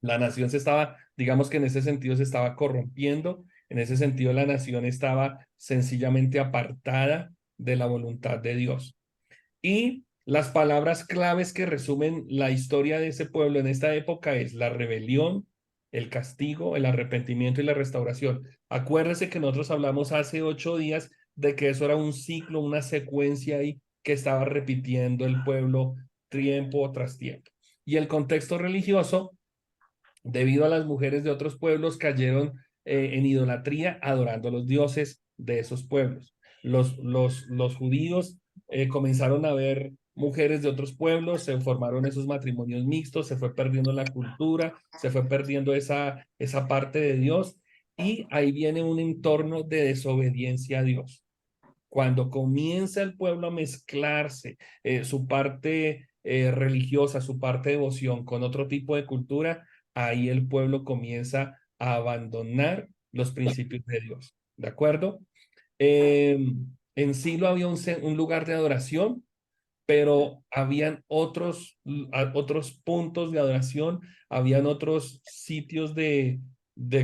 la nación se estaba, digamos que en ese sentido se estaba corrompiendo, en ese sentido la nación estaba sencillamente apartada de la voluntad de Dios. Y las palabras claves que resumen la historia de ese pueblo en esta época es la rebelión, el castigo, el arrepentimiento y la restauración. Acuérdense que nosotros hablamos hace 8 días de que eso era un ciclo, una secuencia ahí que estaba repitiendo el pueblo tiempo tras tiempo. Y el contexto religioso, debido a las mujeres de otros pueblos, cayeron en idolatría adorando a los dioses de esos pueblos. Los judíos comenzaron a ver mujeres de otros pueblos, se formaron esos matrimonios mixtos, se fue perdiendo la cultura, se fue perdiendo esa parte de Dios y ahí viene un entorno de desobediencia a Dios. Cuando comienza el pueblo a mezclarse su parte religiosa, su parte de devoción con otro tipo de cultura, ahí el pueblo comienza a abandonar los principios de Dios. ¿De acuerdo? Eh, en Silo había un lugar de adoración, pero habían otros puntos de adoración, habían otros sitios de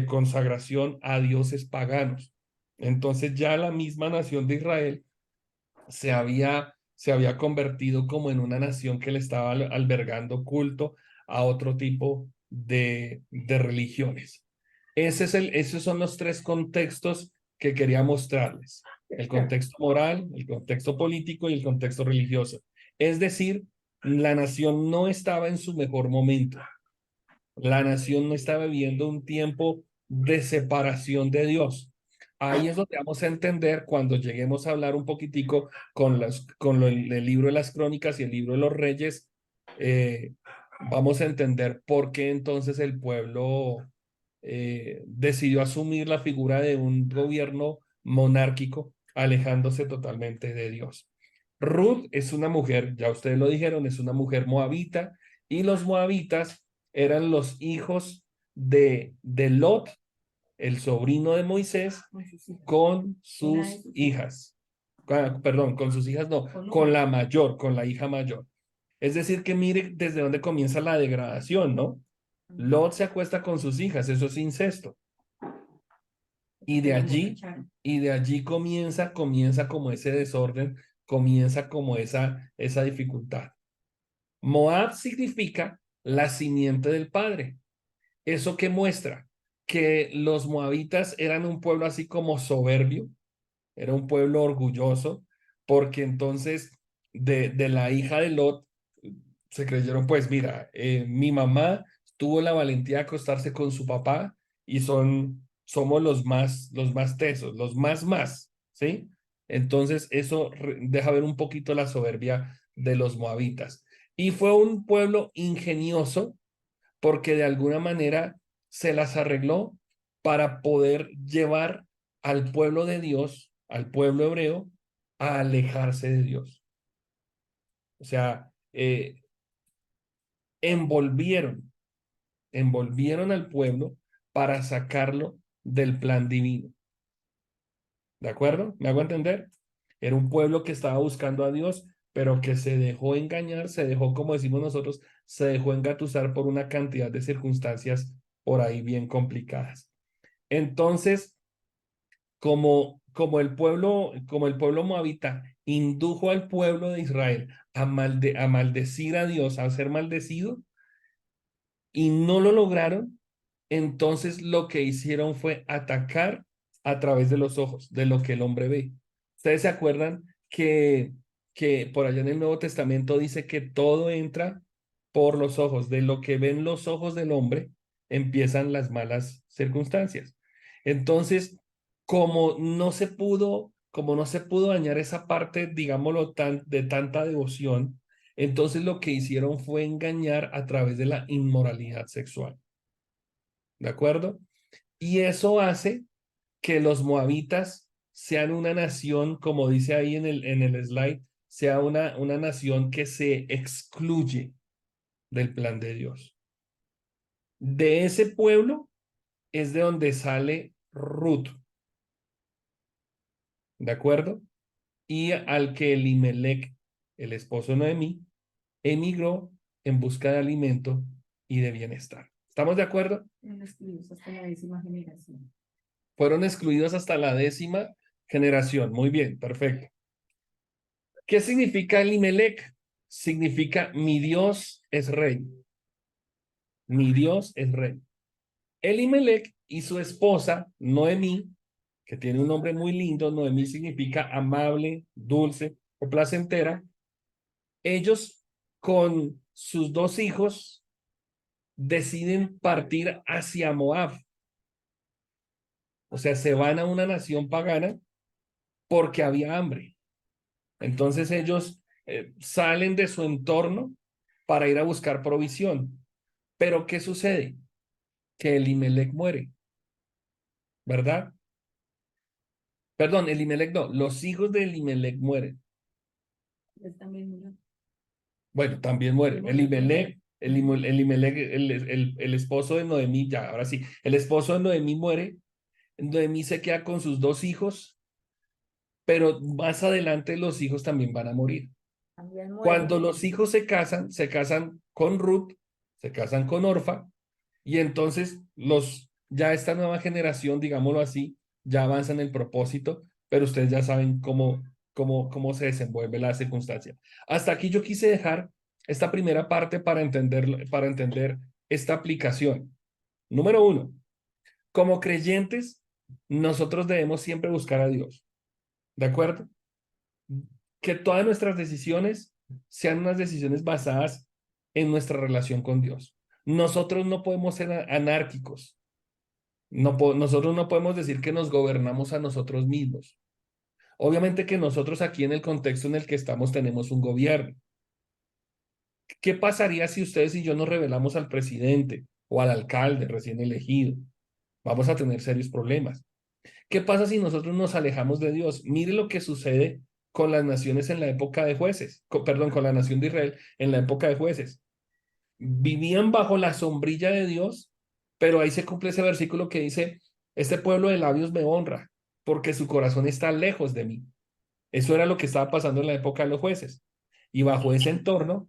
consagración a dioses paganos. Entonces ya la misma nación de Israel se había convertido como en una nación que le estaba albergando culto a otro tipo de religiones. Esos son los tres contextos que quería mostrarles. El contexto moral, el contexto político y el contexto religioso. Es decir, la nación no estaba en su mejor momento. La nación no estaba viviendo un tiempo de separación de Dios. Ahí es donde vamos a entender cuando lleguemos a hablar un poquitico el libro de las crónicas y el libro de los reyes, vamos a entender por qué entonces el pueblo decidió asumir la figura de un gobierno monárquico, alejándose totalmente de Dios. Ruth es una mujer, ya ustedes lo dijeron, es una mujer moabita, y los moabitas eran los hijos de Lot, el sobrino de Moisés, con sus hijas. Perdón, con sus hijas no, con la mayor, con la hija mayor. Es decir, que mire desde dónde comienza la degradación, ¿no? Lot se acuesta con sus hijas, eso es incesto. Y de allí comienza como ese desorden, comienza como esa dificultad. Moab significa la simiente del padre. ¿Eso qué muestra? Que los moabitas eran un pueblo así como soberbio, era un pueblo orgulloso, porque entonces de la hija de Lot se creyeron, pues mira, mi mamá tuvo la valentía de acostarse con su papá y somos los más tesos, los más, ¿sí? Entonces eso deja ver un poquito la soberbia de los moabitas. Y fue un pueblo ingenioso porque de alguna manera se las arregló para poder llevar al pueblo de Dios, al pueblo hebreo, a alejarse de Dios. O sea, envolvieron al pueblo para sacarlo del plan divino. ¿De acuerdo? ¿Me hago entender? Era un pueblo que estaba buscando a Dios, pero que se dejó engañar, se dejó, como decimos nosotros, se dejó engatusar por una cantidad de circunstancias por ahí bien complicadas. Entonces, como el pueblo moabita indujo al pueblo de Israel a maldecir a Dios, a ser maldecido, y no lo lograron, entonces lo que hicieron fue atacar a través de los ojos, de lo que el hombre ve. ¿Ustedes se acuerdan que que por allá en el Nuevo Testamento dice que todo entra por los ojos. De lo que ven los ojos del hombre, empiezan las malas circunstancias. Entonces, como no se pudo dañar esa parte, digámoslo, de tanta devoción, entonces lo que hicieron fue engañar a través de la inmoralidad sexual. ¿De acuerdo? Y eso hace que los moabitas sean una nación, como dice ahí en el slide, sea una nación que se excluye del plan de Dios. De ese pueblo es de donde sale Ruth. ¿De acuerdo? Y al que Elimelec, el esposo de Noemí, emigró en busca de alimento y de bienestar. ¿Estamos de acuerdo? Fueron excluidos hasta la 10ª generación. Fueron excluidos hasta la 10ª generación. Muy bien, perfecto. ¿Qué significa Elimelec? Significa mi Dios es rey. Mi Dios es rey. Elimelec y su esposa Noemí, que tiene un nombre muy lindo, Noemí significa amable, dulce o placentera. Ellos con sus 2 hijos deciden partir hacia Moab. O sea, se van a una nación pagana porque había hambre. Entonces ellos salen de su entorno para ir a buscar provisión. Pero ¿qué sucede? Que Elimelec muere, ¿verdad? Perdón, Elimelec no, los hijos de Elimelec mueren. Él también murió. Bueno, también muere. Elimelec, el esposo de Noemí, ya, ahora sí, el esposo de Noemí muere. Noemí se queda con sus 2 hijos, pero más adelante los hijos también van a morir. También muere. Cuando los hijos se casan con Ruth, se casan con Orfa, y entonces ya esta nueva generación, digámoslo así, ya avanza en el propósito, pero ustedes ya saben cómo se desenvuelve la circunstancia. Hasta aquí yo quise dejar esta primera parte para entender esta aplicación. Número 1, como creyentes, nosotros debemos siempre buscar a Dios. ¿De acuerdo? Que todas nuestras decisiones sean unas decisiones basadas en nuestra relación con Dios. Nosotros no podemos ser anárquicos. Nosotros no podemos decir que nos gobernamos a nosotros mismos. Obviamente que nosotros aquí en el contexto en el que estamos tenemos un gobierno. ¿Qué pasaría si ustedes y yo nos rebelamos al presidente o al alcalde recién elegido? Vamos a tener serios problemas. ¿Qué pasa si nosotros nos alejamos de Dios? Mire lo que sucede con las naciones en la época de jueces, con la nación de Israel en la época de jueces. Vivían bajo la sombrilla de Dios, pero ahí se cumple ese versículo que dice, este pueblo de labios me honra, porque su corazón está lejos de mí. Eso era lo que estaba pasando en la época de los jueces. Y bajo ese entorno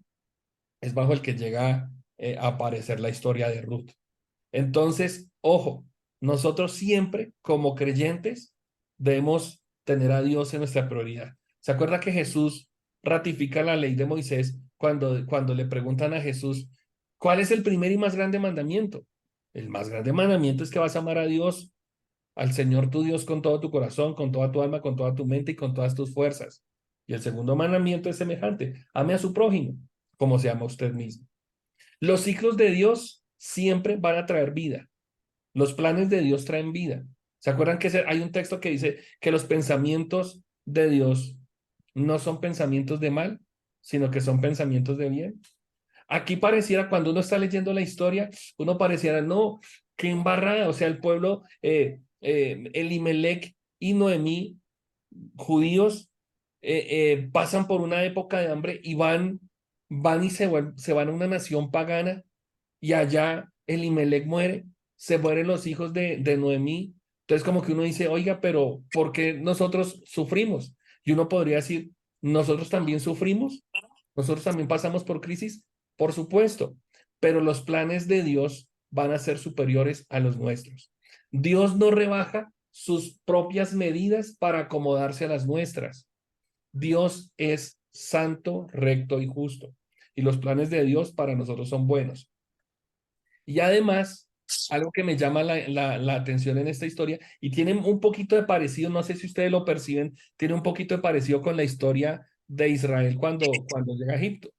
es bajo el que llega a aparecer la historia de Ruth. Entonces, ojo, nosotros siempre como creyentes debemos tener a Dios en nuestra prioridad. ¿Se acuerda que Jesús ratifica la ley de Moisés cuando le preguntan a Jesús, ¿cuál es el primer y más grande mandamiento? El más grande mandamiento es que vas a amar a Dios, al Señor tu Dios con todo tu corazón, con toda tu alma, con toda tu mente y con todas tus fuerzas. Y el segundo mandamiento es semejante, ame a su prójimo, como se ama a usted mismo. Los ciclos de Dios siempre van a traer vida. Los planes de Dios traen vida. ¿Se acuerdan que hay un texto que dice que los pensamientos de Dios no son pensamientos de mal, sino que son pensamientos de bien? Aquí pareciera, cuando uno está leyendo la historia, uno pareciera, no, qué embarrada. O sea, el pueblo, Elimelec y Noemí, judíos, pasan por una época de hambre y van y se van a una nación pagana y allá Elimelec muere, se mueren los hijos de Noemí. Entonces como que uno dice, oiga, pero ¿por qué nosotros sufrimos? Y uno podría decir, ¿nosotros también sufrimos? ¿Nosotros también pasamos por crisis? Por supuesto, pero los planes de Dios van a ser superiores a los nuestros. Dios no rebaja sus propias medidas para acomodarse a las nuestras. Dios es santo, recto y justo. Y los planes de Dios para nosotros son buenos. Y además, algo que me llama la atención en esta historia, y tiene un poquito de parecido, no sé si ustedes lo perciben, tiene un poquito de parecido con la historia de Israel cuando llega a Egipto.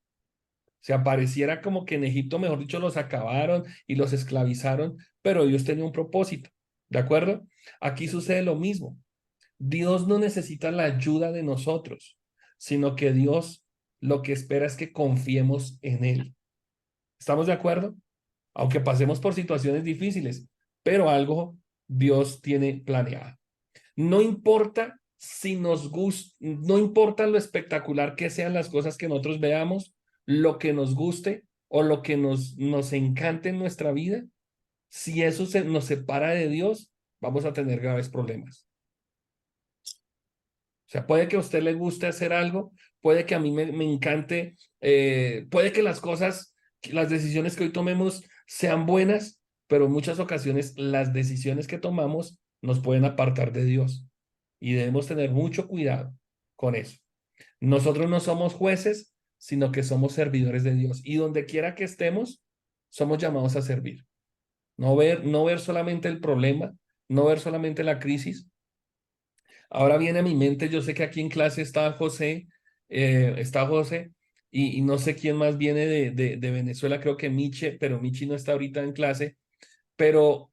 Se apareciera como que en Egipto, mejor dicho, los acabaron y los esclavizaron, pero Dios tenía un propósito, ¿de acuerdo? Aquí sucede lo mismo. Dios no necesita la ayuda de nosotros, sino que Dios lo que espera es que confiemos en Él. ¿Estamos de acuerdo? Aunque pasemos por situaciones difíciles, pero algo Dios tiene planeado. No importa si nos gusta, no importa lo espectacular que sean las cosas que nosotros veamos, lo que nos guste o lo que nos encante en nuestra vida, si eso nos separa de Dios, vamos a tener graves problemas. O sea, puede que a usted le guste hacer algo, puede que a mí me encante, puede que las cosas, las decisiones que hoy tomemos sean buenas, pero en muchas ocasiones las decisiones que tomamos nos pueden apartar de Dios y debemos tener mucho cuidado con eso. Nosotros no somos jueces, sino que somos servidores de Dios y donde quiera que estemos, somos llamados a servir. No ver solamente el problema, no ver solamente la crisis. Ahora viene a mi mente, yo sé que aquí en clase está José y no sé quién más viene de Venezuela, creo que Miche, pero Michi no está ahorita en clase, pero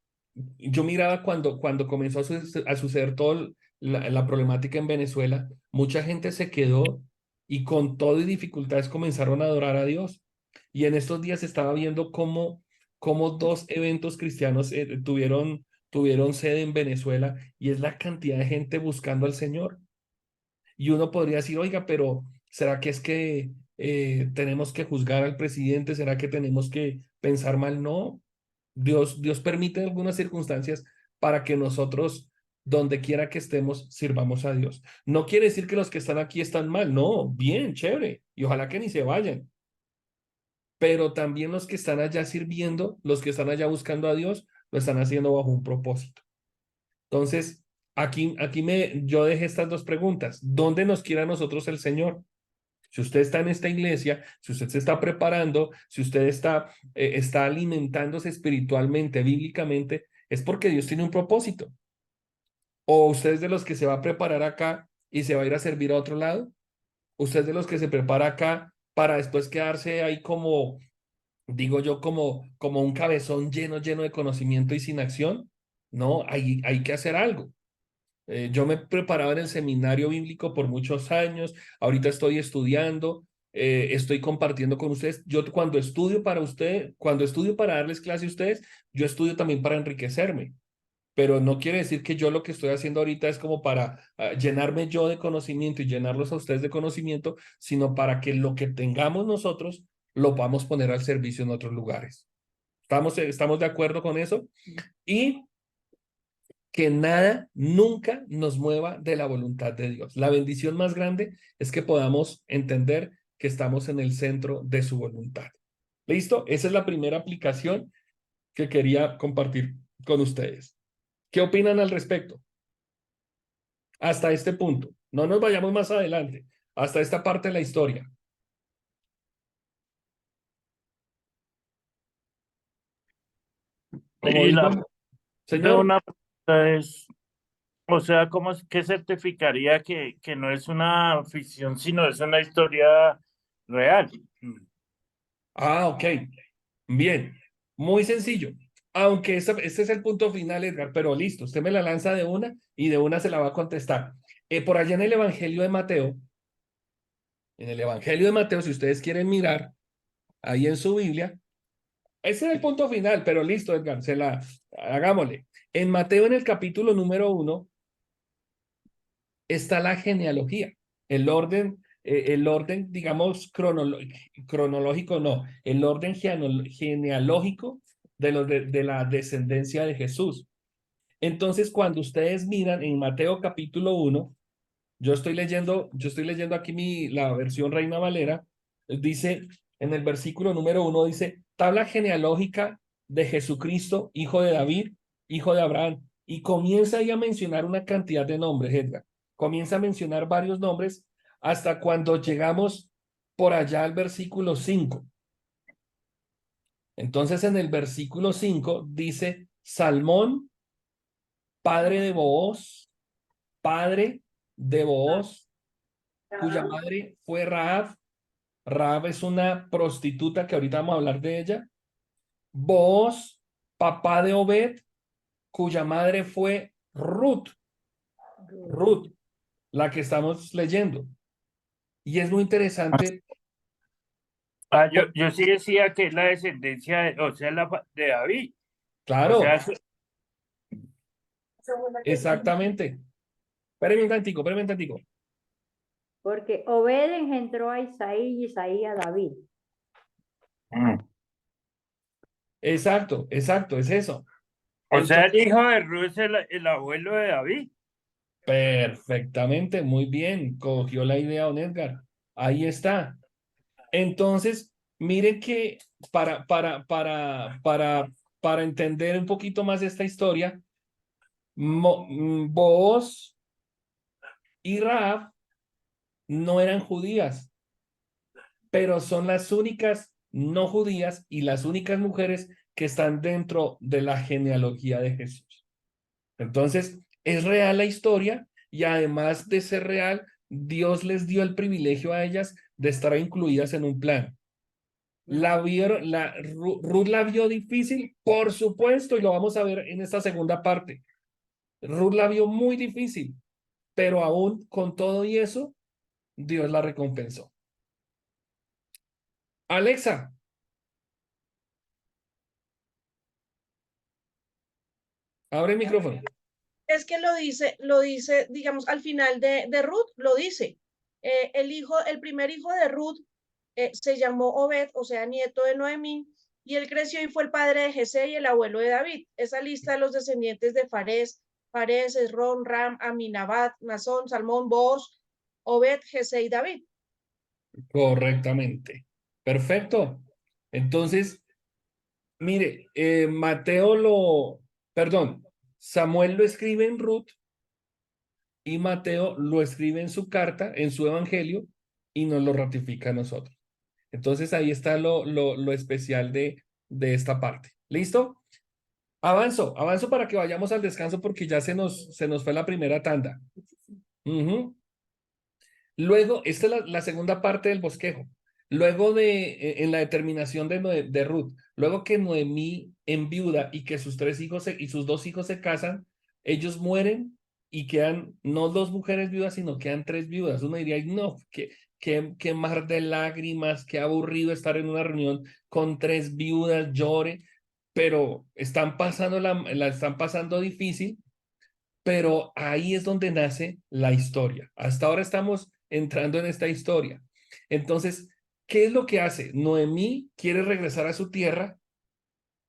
yo miraba cuando comenzó a suceder toda la problemática en Venezuela, mucha gente se quedó y con todo y dificultades comenzaron a adorar a Dios. Y en estos días estaba viendo cómo dos eventos cristianos tuvieron sede en Venezuela y es la cantidad de gente buscando al Señor. Y uno podría decir, oiga, pero ¿será que es que tenemos que juzgar al presidente? ¿Será que tenemos que pensar mal? No, Dios permite algunas circunstancias para que nosotros, donde quiera que estemos, sirvamos a Dios. No quiere decir que los que están aquí están mal, no, bien, chévere, y ojalá que ni se vayan. Pero también los que están allá sirviendo, los que están allá buscando a Dios, lo están haciendo bajo un propósito. Entonces, yo dejé estas dos preguntas. ¿Dónde nos quiere a nosotros el Señor? Si usted está en esta iglesia, si usted se está preparando, si usted está alimentándose espiritualmente, bíblicamente, es porque Dios tiene un propósito. ¿O usted es de los que se va a preparar acá y se va a ir a servir a otro lado? ¿Usted es de los que se prepara acá para después quedarse ahí como, digo yo, como un cabezón lleno de conocimiento y sin acción? No, hay que hacer algo. Yo me preparaba en el seminario bíblico por muchos años, ahorita estoy estudiando, estoy compartiendo con ustedes. Yo cuando estudio para darles clase a ustedes, yo estudio también para enriquecerme, pero no quiere decir que yo lo que estoy haciendo ahorita es como para llenarme yo de conocimiento y llenarlos a ustedes de conocimiento, sino para que lo que tengamos nosotros lo podamos poner al servicio en otros lugares. ¿Estamos de acuerdo con eso? Y que nada nunca nos mueva de la voluntad de Dios. La bendición más grande es que podamos entender que estamos en el centro de su voluntad. ¿Listo? Esa es la primera aplicación que quería compartir con ustedes. ¿Qué opinan al respecto? Hasta este punto. No nos vayamos más adelante. Hasta esta parte de la historia. Como Y la dijo, de señor. una pregunta es, o sea, ¿qué certificaría que no es una ficción, sino es una historia real? Ah, ok. Bien. Muy sencillo. Aunque este es el punto final, Edgar, pero listo. Usted me la lanza de una y de una se la va a contestar. Por allá en el Evangelio de Mateo, si ustedes quieren mirar ahí en su Biblia, ese es el punto final, pero listo, Edgar, hagámosle. En Mateo, en el capítulo número 1, está la genealogía, el orden, digamos, cronológico, no, el orden genealógico de la descendencia de Jesús. Entonces, cuando ustedes miran en Mateo capítulo 1, yo estoy leyendo aquí la versión Reina Valera, dice, en el versículo número 1, dice, tabla genealógica de Jesucristo, hijo de David, hijo de Abraham, y comienza ahí a mencionar una cantidad de nombres, Edgar. Comienza a mencionar varios nombres hasta cuando llegamos por allá al versículo 5. Entonces, en el versículo 5 dice, Salmón, padre de Booz, cuya madre fue Rahab. Rahab es una prostituta que ahorita vamos a hablar de ella. Booz, papá de Obed, cuya madre fue Ruth. Ruth, la que estamos leyendo. Y es muy interesante. Yo sí decía que es la descendencia, o sea, de David. O Claro, sea, exactamente. Espérame un tantico. Porque Obed engendró a Isaí y Isaí a David. Exacto, es eso. o sea, el Entonces, hijo de Ruth es el abuelo de David. perfectamente, muy bien. Cogió la idea, don Edgar. Ahí está. Entonces, mire que para entender un poquito más esta historia, Booz y Rahab no eran judías, pero son las únicas no judías y las únicas mujeres que están dentro de la genealogía de Jesús. Entonces, es real la historia y además de ser real, Dios les dio el privilegio a ellas de estar incluidas en un plan. Ruth la vio difícil, por supuesto, y lo vamos a ver en esta segunda parte. Ruth la vio muy difícil, pero aún con todo y eso, Dios la recompensó. Alexa, abre el micrófono. Es que lo dice, digamos, al final de Ruth, lo dice. El primer hijo de Ruth se llamó Obed, o sea, nieto de Noemí, y él creció y fue el padre de Jesé y el abuelo de David. Esa lista de los descendientes de Fares, Esrón, Ram, Aminabad, Nazón, Salmón, Booz, Obed, Jesé y David. Correctamente. Perfecto. Entonces, mire, Samuel lo escribe en Ruth y Mateo lo escribe en su carta, en su evangelio, y nos lo ratifica a nosotros. Entonces ahí está lo especial de esta parte. ¿Listo? Avanzo para que vayamos al descanso porque ya se nos fue la primera tanda. Luego, esta es la segunda parte del bosquejo. Luego en la determinación de Ruth, luego que Noemí enviuda y que sus 3 hijos y sus 2 hijos se casan, ellos mueren y quedan no 2 mujeres viudas, sino quedan 3 viudas. Uno diría, no, qué mar de lágrimas, qué aburrido estar en una reunión con 3 viudas, llore, pero la están pasando difícil, pero ahí es donde nace la historia. Hasta ahora estamos entrando en esta historia. Entonces, ¿qué es lo que hace? Noemí quiere regresar a su tierra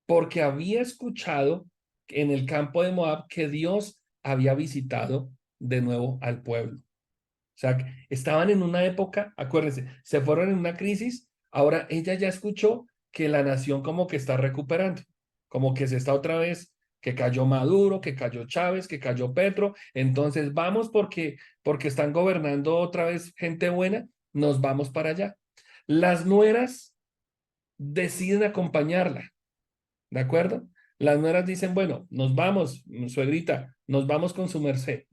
porque había escuchado en el campo de Moab que Dios había visitado de nuevo al pueblo. O sea, estaban en una época, acuérdense, se fueron en una crisis, ahora ella ya escuchó que la nación como que está recuperando, como que se está otra vez, que cayó Maduro, que cayó Chávez, que cayó Petro, entonces vamos porque están gobernando otra vez gente buena, nos vamos para allá. Las nueras deciden acompañarla, ¿de acuerdo? Las nueras dicen, bueno, nos vamos, suegrita, nos vamos con su merced.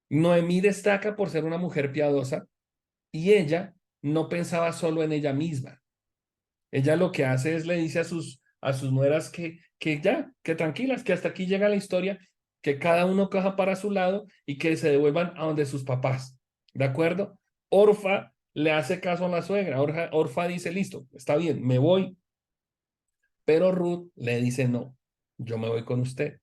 Noemí destaca por ser una mujer piadosa y ella no pensaba solo en ella misma. Ella lo que hace es le dice a sus nueras que tranquilas, que hasta aquí llega la historia, que cada uno coja para su lado y que se devuelvan a donde sus papás. ¿De acuerdo? Orfa le hace caso a la suegra. Orfa dice, listo, está bien, me voy. Pero Ruth le dice, no, yo me voy con usted.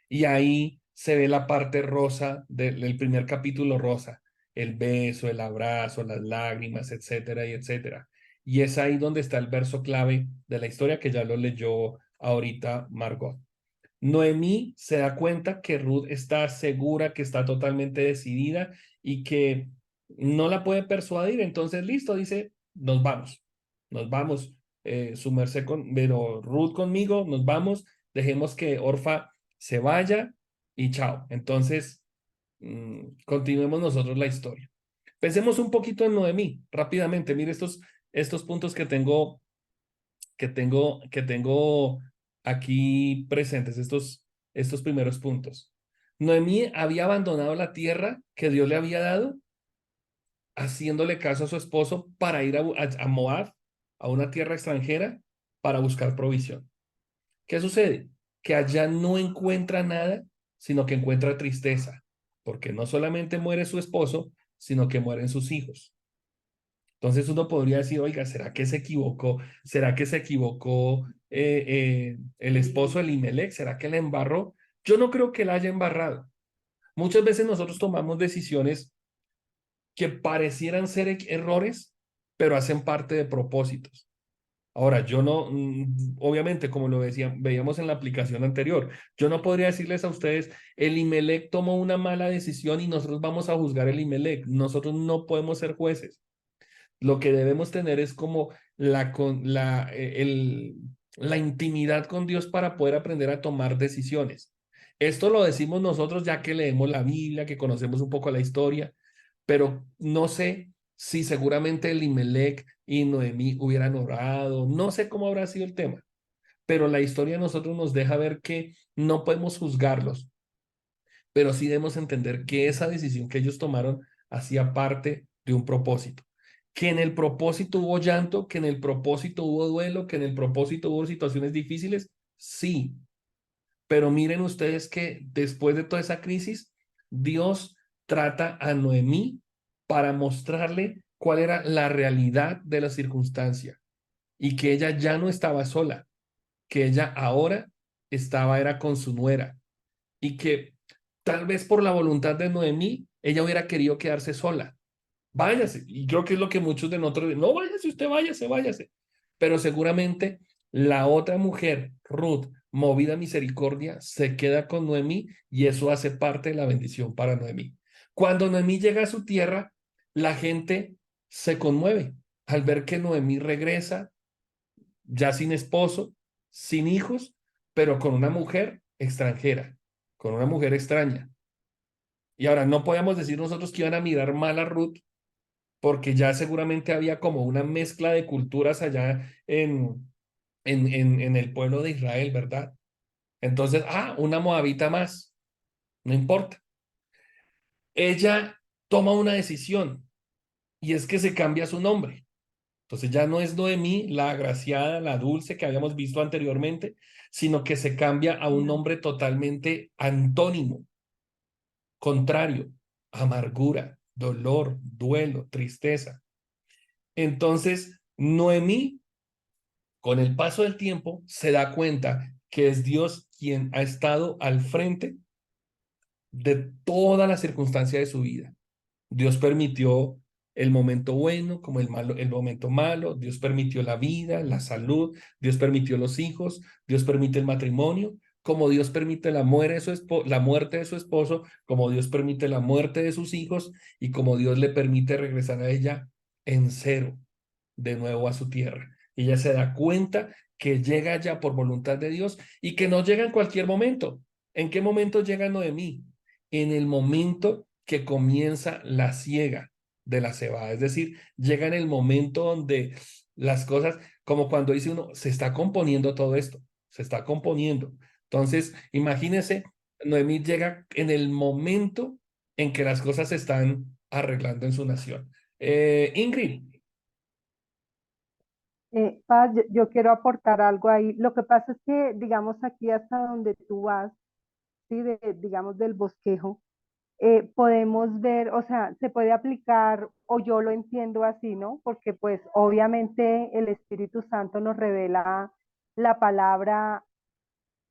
Y ahí se ve la parte rosa del primer capítulo rosa, el beso, el abrazo, las lágrimas, etcétera, y etcétera. Y es ahí donde está el verso clave de la historia que ya lo leyó ahorita Margot. Noemí se da cuenta que Ruth está segura, que está totalmente decidida y que no la puede persuadir. Entonces, listo, dice, nos vamos, su merced pero Ruth conmigo, nos vamos, dejemos que Orfa se vaya y chao. Entonces, continuemos nosotros la historia. Pensemos un poquito en Noemí, rápidamente. Mire estos puntos que tengo aquí presentes, estos primeros puntos. Noemí había abandonado la tierra que Dios le había dado haciéndole caso a su esposo para ir a Moab, a una tierra extranjera, para buscar provisión. ¿Qué sucede? Que allá no encuentra nada, sino que encuentra tristeza, porque no solamente muere su esposo, sino que mueren sus hijos. Entonces uno podría decir, oiga, ¿será que se equivocó? ¿Será que se equivocó el esposo Elimelech? ¿Será que la embarró? Yo no creo que la haya embarrado. Muchas veces nosotros tomamos decisiones que parecieran ser errores, pero hacen parte de propósitos. Ahora, yo no, obviamente, como lo veíamos en la aplicación anterior, yo no podría decirles a ustedes, Elimelech tomó una mala decisión y nosotros vamos a juzgar a Elimelech. Nosotros no podemos ser jueces. Lo que debemos tener es como la intimidad con Dios para poder aprender a tomar decisiones. Esto lo decimos nosotros ya que leemos la Biblia, que conocemos un poco la historia, pero no sé si seguramente Elimelech y Noemí hubieran orado, no sé cómo habrá sido el tema, pero la historia a nosotros nos deja ver que no podemos juzgarlos, pero sí debemos entender que esa decisión que ellos tomaron hacía parte de un propósito. Que en el propósito hubo llanto, que en el propósito hubo duelo, que en el propósito hubo situaciones difíciles, sí. Pero miren ustedes que después de toda esa crisis, Dios trata a Noemí para mostrarle cuál era la realidad de la circunstancia y que ella ya no estaba sola, que ella ahora era con su nuera y que tal vez por la voluntad de Noemí, ella hubiera querido quedarse sola. Váyase. Y creo que es lo que muchos de nosotros, no váyase usted, váyase, váyase. Pero seguramente la otra mujer, Ruth, movida a misericordia, se queda con Noemí y eso hace parte de la bendición para Noemí. Cuando Noemí llega a su tierra, la gente se conmueve al ver que Noemí regresa ya sin esposo, sin hijos, pero con una mujer extranjera, con una mujer extraña. Y ahora no podíamos decir nosotros que iban a mirar mal a Ruth, porque ya seguramente había como una mezcla de culturas allá en el pueblo de Israel, ¿verdad? Entonces, una moabita más, no importa. Ella toma una decisión y es que se cambia su nombre. Entonces ya no es Noemí, la agraciada, la dulce que habíamos visto anteriormente, sino que se cambia a un nombre totalmente antónimo, contrario, amargura, dolor, duelo, tristeza. Entonces, Noemí, con el paso del tiempo, se da cuenta que es Dios quien ha estado al frente de toda la circunstancia de su vida. Dios permitió el momento bueno como el malo, el momento malo. Dios permitió la vida, la salud. Dios permitió los hijos. Dios permite el matrimonio. Como Dios permite la muerte de su esposo, como Dios permite la muerte de sus hijos y como Dios le permite regresar a ella en cero de nuevo a su tierra. Ella se da cuenta que llega ya por voluntad de Dios y que no llega en cualquier momento. ¿En qué momento llega Noemí? En el momento que comienza la siega de la cebada. Es decir, llega en el momento donde las cosas, como cuando dice uno, se está componiendo todo esto, se está componiendo. Entonces, imagínese, Noemí llega en el momento en que las cosas se están arreglando en su nación. Ingrid. Paz, yo quiero aportar algo ahí. Lo que pasa es que, digamos, aquí hasta donde tú vas, ¿sí? Digamos, del bosquejo, podemos ver, o sea, se puede aplicar, o yo lo entiendo así, ¿no? Porque pues obviamente el Espíritu Santo nos revela la palabra,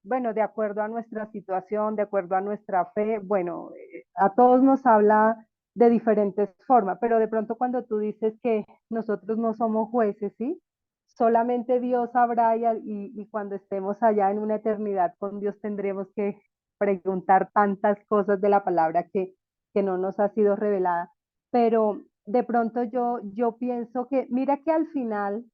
bueno, de acuerdo a nuestra situación, de acuerdo a nuestra fe, bueno, a todos nos habla de diferentes formas, pero de pronto cuando tú dices que nosotros no somos jueces, ¿sí? Solamente Dios sabrá y cuando estemos allá en una eternidad con Dios tendremos que preguntar tantas cosas de la palabra que no nos ha sido revelada. Pero de pronto yo pienso que, mira que al final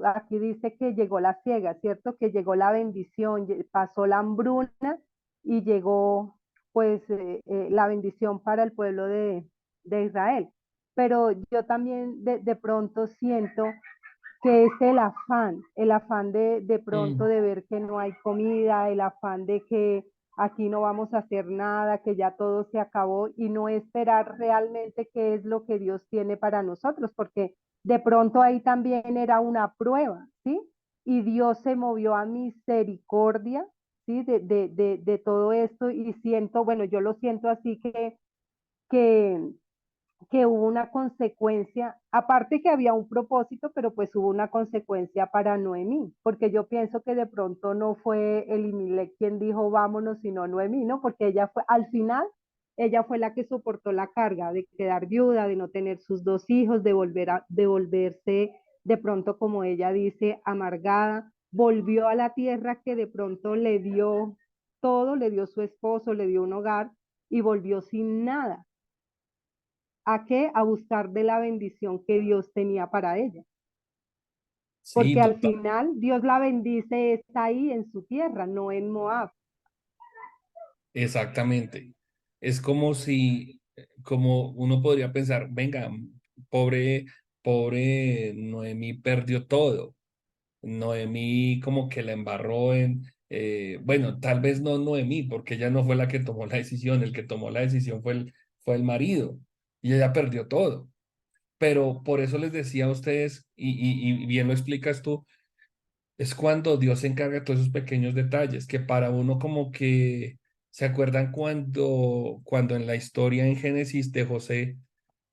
aquí dice que llegó la ciega, ¿cierto? Que llegó la bendición, pasó la hambruna y llegó pues la bendición para el pueblo de Israel. Pero yo también de pronto siento que es el afán de pronto de ver que no hay comida, el afán de que aquí no vamos a hacer nada, que ya todo se acabó y no esperar realmente qué es lo que Dios tiene para nosotros, porque de pronto ahí también era una prueba, ¿sí? Y Dios se movió a misericordia, ¿sí? De todo esto y siento, bueno, yo lo siento así que, que hubo una consecuencia, aparte que había un propósito, pero pues hubo una consecuencia para Noemí, porque yo pienso que de pronto no fue Elimelech quien dijo vámonos, sino Noemí, ¿no? Porque ella fue, al final, ella fue la que soportó la carga de quedar viuda, de no tener sus dos hijos, de volverse de pronto, como ella dice, amargada, volvió a la tierra que de pronto le dio todo, le dio su esposo, le dio un hogar y volvió sin nada. ¿A qué? A buscar de la bendición que Dios tenía para ella. Sí, Porque al total, final Dios la bendice está ahí en su tierra, no en Moab. exactamente. Es como si, como uno podría pensar, venga, pobre, pobre Noemí perdió todo. Noemí como que la embarró bueno, tal vez no Noemí, porque ella no fue la que tomó la decisión, el que tomó la decisión fue el marido y ella perdió todo. Pero por eso les decía a ustedes, y bien lo explicas tú, es cuando Dios se encarga de todos esos pequeños detalles, que para uno como que, ¿se acuerdan cuando en la historia en Génesis de José,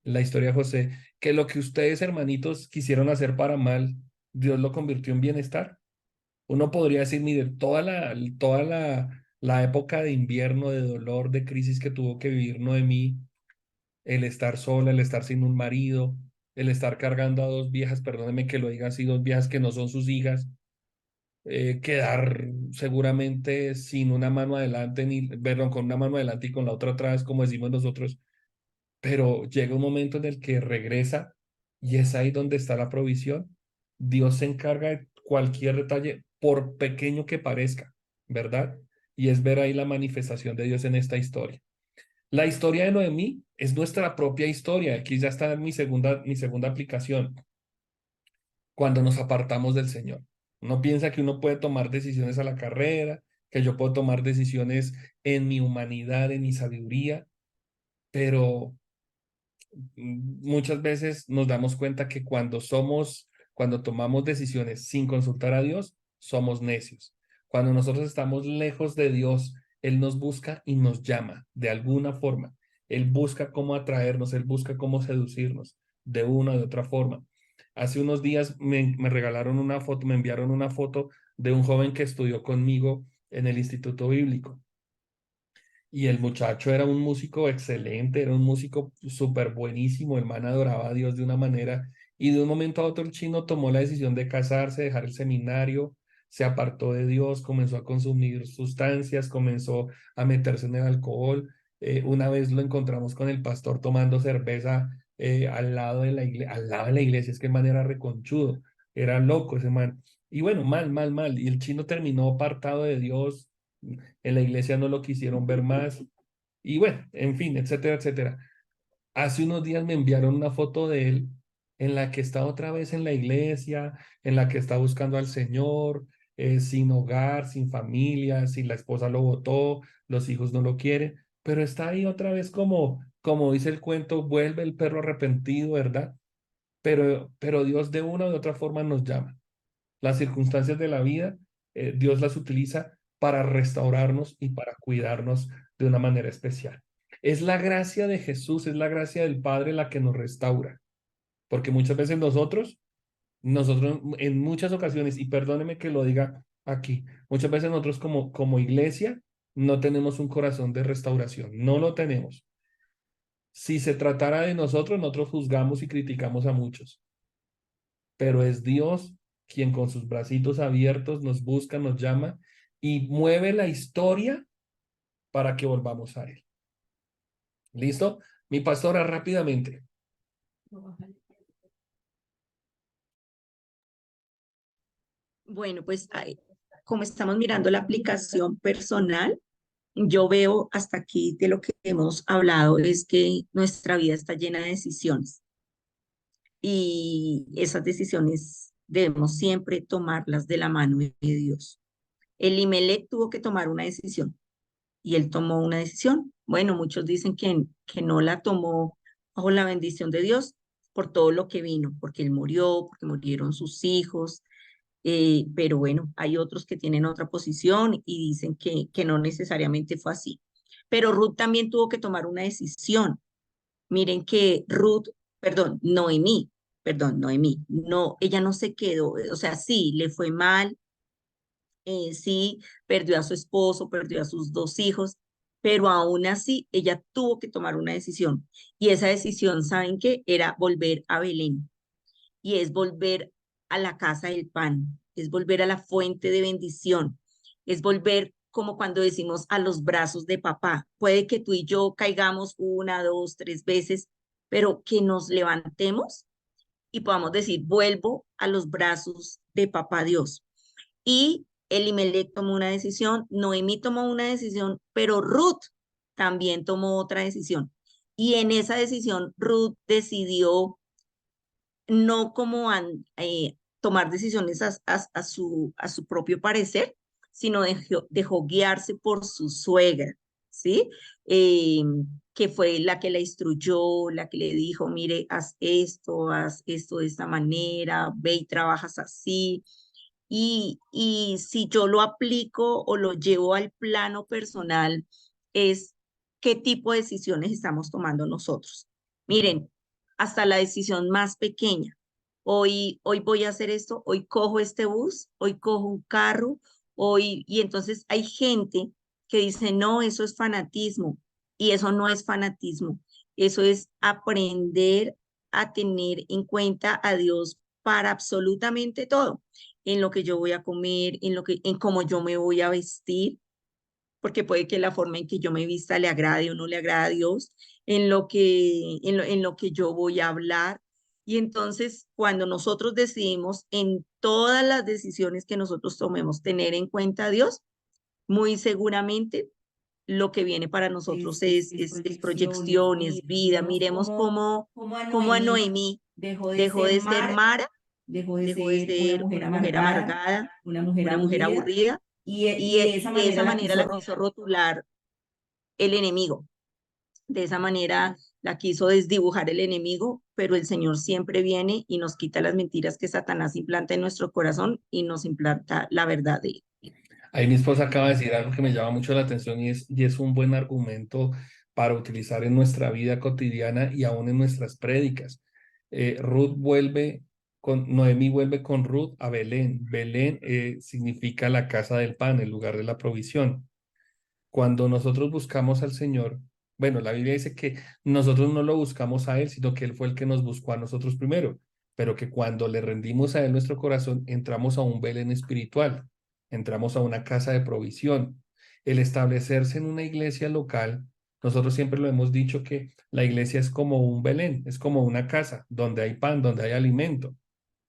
la historia de José, que lo que ustedes hermanitos quisieron hacer para mal, Dios lo convirtió en bienestar? Uno podría decir, mire, la época de invierno, de dolor, de crisis que tuvo que vivir Noemí, el estar sola, el estar sin un marido, el estar cargando a dos viejas, perdóneme que lo diga así, dos viejas que no son sus hijas, quedar seguramente sin una mano adelante, perdón, con una mano adelante y con la otra atrás, como decimos nosotros, pero llega un momento en el que regresa y es ahí donde está la provisión. Dios se encarga de cualquier detalle, por pequeño que parezca, ¿verdad? Y es ver ahí la manifestación de Dios en esta historia. La historia de Noemí es nuestra propia historia. Aquí ya está mi segunda aplicación. Cuando nos apartamos del Señor. Uno piensa que uno puede tomar decisiones a la carrera, que yo puedo tomar decisiones en mi humanidad, en mi sabiduría, pero muchas veces nos damos cuenta que cuando tomamos decisiones sin consultar a Dios, somos necios. Cuando nosotros estamos lejos de Dios, Él nos busca y nos llama de alguna forma. Él busca cómo atraernos, Él busca cómo seducirnos de una o de otra forma. Hace unos días me regalaron una foto, me enviaron una foto de un joven que estudió conmigo en el Instituto Bíblico. Y el muchacho era un músico excelente, era un músico súper buenísimo, el man adoraba a Dios de una manera, y de un momento a otro el chino tomó la decisión de casarse, dejar el seminario, se apartó de Dios, comenzó a consumir sustancias, comenzó a meterse en el alcohol. Una vez lo encontramos con el pastor tomando cerveza al lado de la iglesia, es que el man era reconchudo, era loco ese man. Y bueno, mal, mal, mal. Y el chino terminó apartado de Dios, en la iglesia no lo quisieron ver más. Y bueno, en fin, etcétera, etcétera. Hace unos días me enviaron una foto de él en la que está otra vez en la iglesia, en la que está buscando al Señor, sin hogar, sin familia, sin la esposa lo botó, los hijos no lo quieren, pero está ahí otra vez como dice el cuento, vuelve el perro arrepentido, ¿verdad? Pero Dios de una u otra forma nos llama. Las circunstancias de la vida, Dios las utiliza para restaurarnos y para cuidarnos de una manera especial. Es la gracia de Jesús, es la gracia del Padre la que nos restaura, porque muchas veces nosotros en muchas ocasiones, y perdóneme que lo diga aquí, muchas veces nosotros como iglesia no tenemos un corazón de restauración, no lo tenemos. Si se tratara de nosotros juzgamos y criticamos a muchos, pero es Dios quien con sus bracitos abiertos nos busca, nos llama y mueve la historia para que volvamos a Él. ¿Listo? Mi pastora, rápidamente. Bueno, pues como estamos mirando la aplicación personal, yo veo hasta aquí de lo que hemos hablado es que nuestra vida está llena de decisiones y esas decisiones debemos siempre tomarlas de la mano de Dios. Elimelech tuvo que tomar una decisión y él tomó una decisión. Bueno, muchos dicen que no la tomó bajo la bendición de Dios por todo lo que vino, porque él murió, porque murieron sus hijos, pero bueno, hay otros que tienen otra posición y dicen que no necesariamente fue así. Pero Ruth también tuvo que tomar una decisión. Miren que Noemí, no, ella no se quedó, o sea, sí, le fue mal, sí, perdió a su esposo, perdió a sus dos hijos, pero aún así ella tuvo que tomar una decisión. Y esa decisión, ¿saben qué? Era volver a Belén y es volver a la casa del pan, es volver a la fuente de bendición, es volver como cuando decimos a los brazos de papá. Puede que tú y yo caigamos una, dos, tres veces, pero que nos levantemos y podamos decir, vuelvo a los brazos de papá Dios. Y Elimelech tomó una decisión, Noemí tomó una decisión, pero Ruth también tomó otra decisión. Y en esa decisión, Ruth decidió no como tomar decisiones a su propio parecer, sino dejó guiarse por su suegra, ¿sí? Eh, que fue la que la instruyó, la que le dijo, mire, haz esto de esta manera, ve y trabajas así. Y si yo lo aplico o lo llevo al plano personal, es qué tipo de decisiones estamos tomando nosotros. Miren, hasta la decisión más pequeña. Hoy voy a hacer esto, hoy cojo este bus, hoy cojo un carro, y entonces hay gente que dice, no, eso es fanatismo, y eso no es fanatismo, eso es aprender a tener en cuenta a Dios para absolutamente todo, en lo que yo voy a comer, en cómo yo me voy a vestir, porque puede que la forma en que yo me vista le agrade o no le agrade a Dios, en lo que yo voy a hablar. Y entonces, cuando nosotros decidimos en todas las decisiones que nosotros tomemos tener en cuenta a Dios, muy seguramente lo que viene para nosotros es proyección, es vida. Miremos cómo a Noemí dejó de ser Mara, dejó de ser una mujer amargada, una mujer aburrida, y de esa manera la quiso rotular el enemigo. De esa manera la quiso desdibujar el enemigo, pero el Señor siempre viene y nos quita las mentiras que Satanás implanta en nuestro corazón y nos implanta la verdad de él. Ahí mi esposa acaba de decir algo que me llama mucho la atención y es un buen argumento para utilizar en nuestra vida cotidiana y aún en nuestras prédicas. Noemí vuelve con Ruth a Belén. Belén significa la casa del pan, el lugar de la provisión. Cuando nosotros buscamos al Señor, bueno, la Biblia dice que nosotros no lo buscamos a Él, sino que Él fue el que nos buscó a nosotros primero, pero que cuando le rendimos a Él nuestro corazón, entramos a un Belén espiritual, entramos a una casa de provisión. El establecerse en una iglesia local, nosotros siempre lo hemos dicho que la iglesia es como un Belén, es como una casa donde hay pan, donde hay alimento.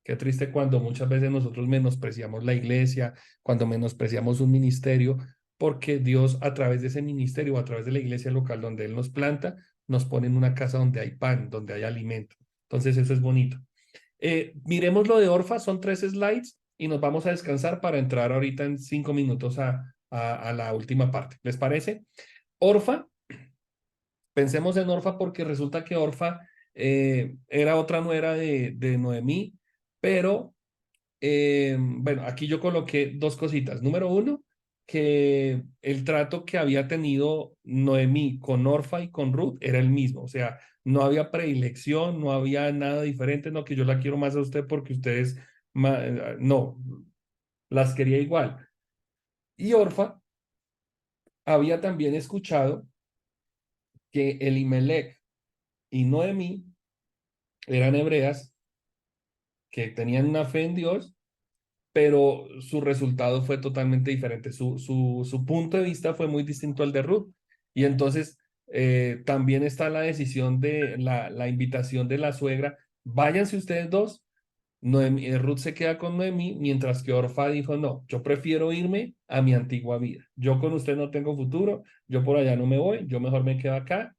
Qué triste cuando muchas veces nosotros menospreciamos la iglesia, cuando menospreciamos un ministerio, porque Dios a través de ese ministerio o a través de la iglesia local donde Él nos planta, nos pone en una casa donde hay pan, donde hay alimento. Entonces eso es bonito. Miremos lo de Orfa, son 3 slides y nos vamos a descansar para entrar ahorita en 5 minutos a la última parte. ¿Les parece? Orfa, pensemos en Orfa porque resulta que Orfa era otra nuera de Noemí, pero bueno, aquí yo coloqué 2 cositas. Número uno, que el trato que había tenido Noemí con Orfa y con Ruth era el mismo, o sea, no había predilección, no había nada diferente, no, que yo la quiero más a usted porque ustedes, no, las quería igual. Y Orfa había también escuchado que Elimelech y Noemí eran hebreas que tenían una fe en Dios, pero su resultado fue totalmente diferente. Su punto de vista fue muy distinto al de Ruth. Y entonces también está la decisión de la invitación de la suegra. Váyanse ustedes dos. Ruth se queda con Noemí, mientras que Orfa dijo, no, yo prefiero irme a mi antigua vida. Yo con usted no tengo futuro, yo por allá no me voy, yo mejor me quedo acá.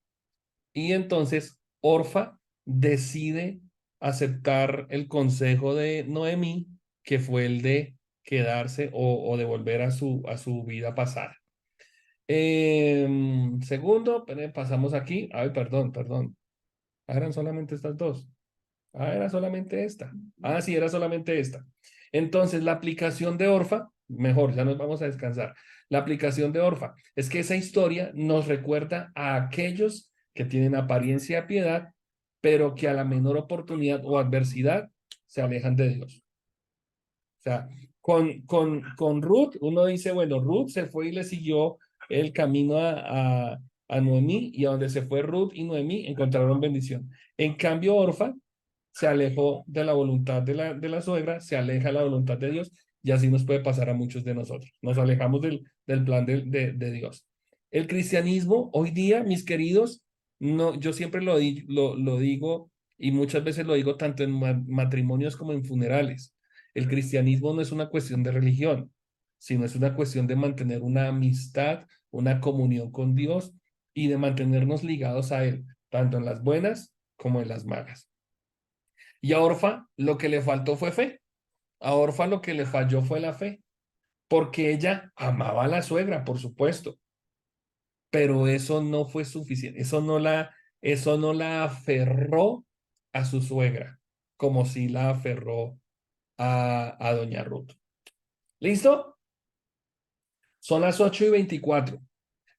Y entonces Orfa decide aceptar el consejo de Noemí, que fue el de quedarse o de volver a su vida pasada. Segundo, pasamos aquí. Ay, perdón. Ah, eran solamente estas dos. Ah, era solamente esta. Ah, sí, era solamente esta. Entonces, la aplicación de Orfa, mejor, ya nos vamos a descansar. La aplicación de Orfa es que esa historia nos recuerda a aquellos que tienen apariencia de piedad, pero que a la menor oportunidad o adversidad se alejan de Dios. O sea, con Ruth, uno dice, bueno, Ruth se fue y le siguió el camino a Noemí, y a donde se fue Ruth y Noemí encontraron bendición. En cambio, Orfa se alejó de la voluntad de la suegra, se aleja de la voluntad de Dios, y así nos puede pasar a muchos de nosotros. Nos alejamos del plan de Dios. El cristianismo hoy día, mis queridos, no, yo siempre lo digo, y muchas veces lo digo tanto en matrimonios como en funerales. El cristianismo no es una cuestión de religión, sino es una cuestión de mantener una amistad, una comunión con Dios, y de mantenernos ligados a Él, tanto en las buenas como en las malas. Y a Orfa lo que le faltó fue fe. A Orfa lo que le falló fue la fe, porque ella amaba a la suegra, por supuesto, pero eso no fue suficiente. Eso no la aferró a su suegra, como si la aferró a doña Ruth. ¿Listo? Son las 8:24.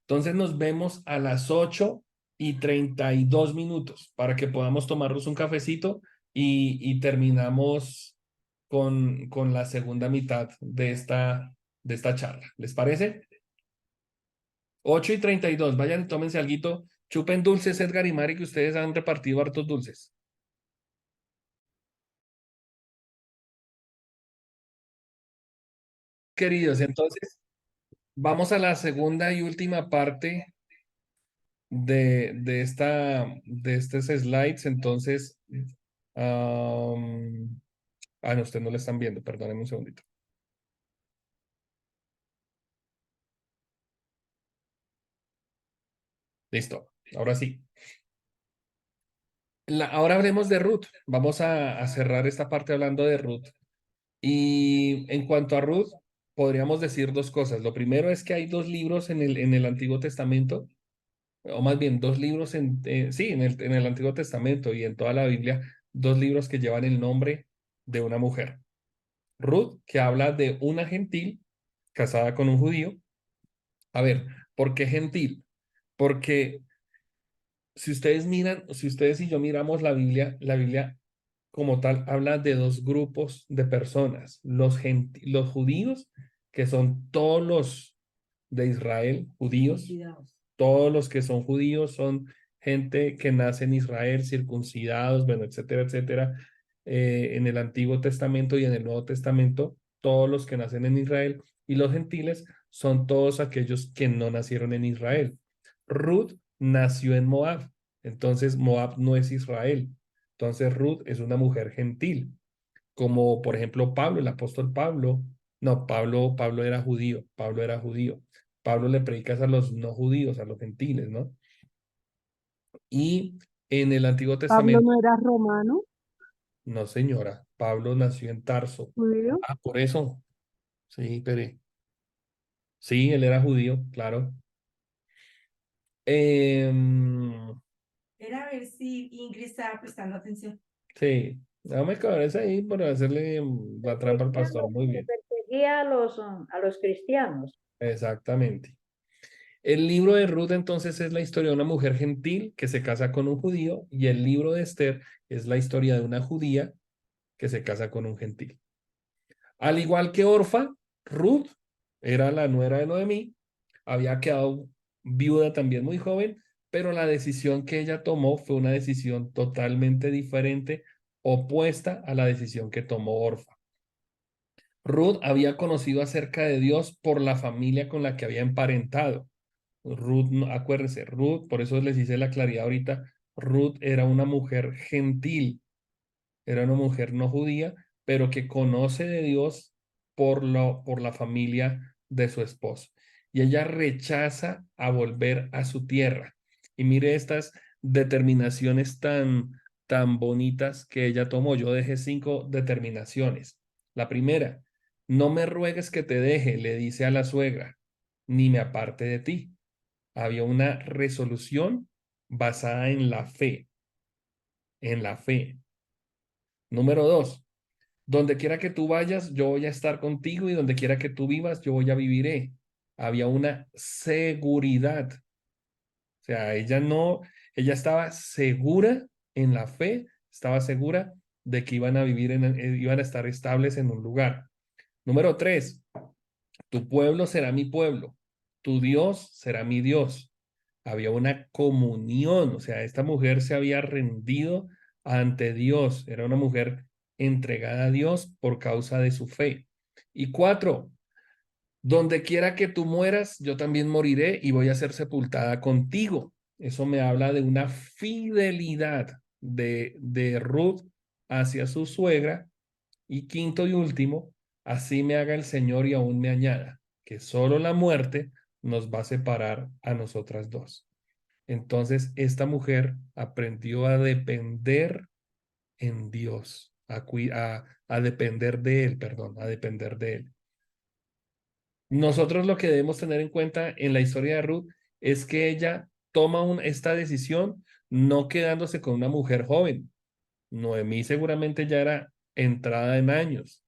Entonces nos vemos a las 8:32 para que podamos tomarnos un cafecito, y terminamos con la segunda mitad de esta charla. ¿Les parece? 8:32. Vayan y tómense alguito. Chupen dulces, Edgar y Mari, que ustedes han repartido hartos dulces. Queridos, entonces vamos a la segunda y última parte de estos slides. Entonces, no, ustedes no lo están viendo, perdónenme un segundito. Listo, ahora sí. Ahora hablemos de Ruth. Vamos a cerrar esta parte hablando de Ruth. Y en cuanto a Ruth, podríamos decir dos cosas. Lo primero es que hay dos libros en el Antiguo Testamento, o más bien dos libros sí, en el Antiguo Testamento y en toda la Biblia, dos libros que llevan el nombre de una mujer. Ruth, que habla de una gentil casada con un judío. A ver, ¿por qué gentil? Porque si ustedes miran, si ustedes y yo miramos la Biblia como tal habla de dos grupos de personas: los judíos, que son todos los de Israel, judíos. Todos los que son judíos son gente que nace en Israel, circuncidados, bueno, etcétera, etcétera. En el Antiguo Testamento y en el Nuevo Testamento, todos los que nacen en Israel. Y los gentiles son todos aquellos que no nacieron en Israel. Ruth nació en Moab, entonces Moab no es Israel. Entonces Ruth es una mujer gentil, como por ejemplo Pablo, el apóstol Pablo. No, Pablo era judío, Pablo era judío. Pablo le predica a los no judíos, a los gentiles, ¿no? Y en el Antiguo Pablo Testamento, no era romano, no señora, Pablo nació en Tarso. judío. Ah, por eso. Sí, pero sí, él era judío, claro. Era a ver si Ingrid estaba prestando atención. Sí, dame cabeza ahí por hacerle la trampa al pastor. Muy Que bien, perseguía a los cristianos. exactamente. El libro de Ruth entonces es la historia de una mujer gentil que se casa con un judío, y el libro de Esther es la historia de una judía que se casa con un gentil. Al igual que Orfa, Ruth era la nuera de Noemí, había quedado viuda también muy joven, pero la decisión que ella tomó fue una decisión totalmente diferente, opuesta a la decisión que tomó Orfa. Ruth había conocido acerca de Dios por la familia con la que había emparentado. Ruth, acuérdense, Ruth, por eso les hice la claridad ahorita, Ruth era una mujer gentil, era una mujer no judía, pero que conoce de Dios por la familia de su esposo. Y ella rechaza a volver a su tierra. Y mire estas determinaciones tan bonitas que ella tomó. Yo dejé 5 determinaciones. La primera: no me ruegues que te deje, le dice a la suegra, ni me aparte de ti. Había una resolución basada en la fe, en la fe. Número 2, donde quiera que tú vayas, yo voy a estar contigo y donde quiera que tú vivas, yo voy a viviré. Había una seguridad. O sea, ella estaba segura en la fe, estaba segura de que iban a vivir, iban a estar estables en un lugar. Número 3, tu pueblo será mi pueblo, tu Dios será mi Dios. Había una comunión, o sea, esta mujer se había rendido ante Dios, era una mujer entregada a Dios por causa de su fe. Y 4, donde quiera que tú mueras, yo también moriré y voy a ser sepultada contigo. Eso me habla de una fidelidad de Ruth hacia su suegra. Y 5 y último, así me haga el Señor y aún me añada, que solo la muerte nos va a separar a nosotras dos. Entonces, esta mujer aprendió a depender en Dios, a depender de Él, perdón, a depender de Él. Nosotros lo que debemos tener en cuenta en la historia de Ruth es que ella toma esta decisión no quedándose con una mujer joven. Noemí seguramente ya era entrada en años,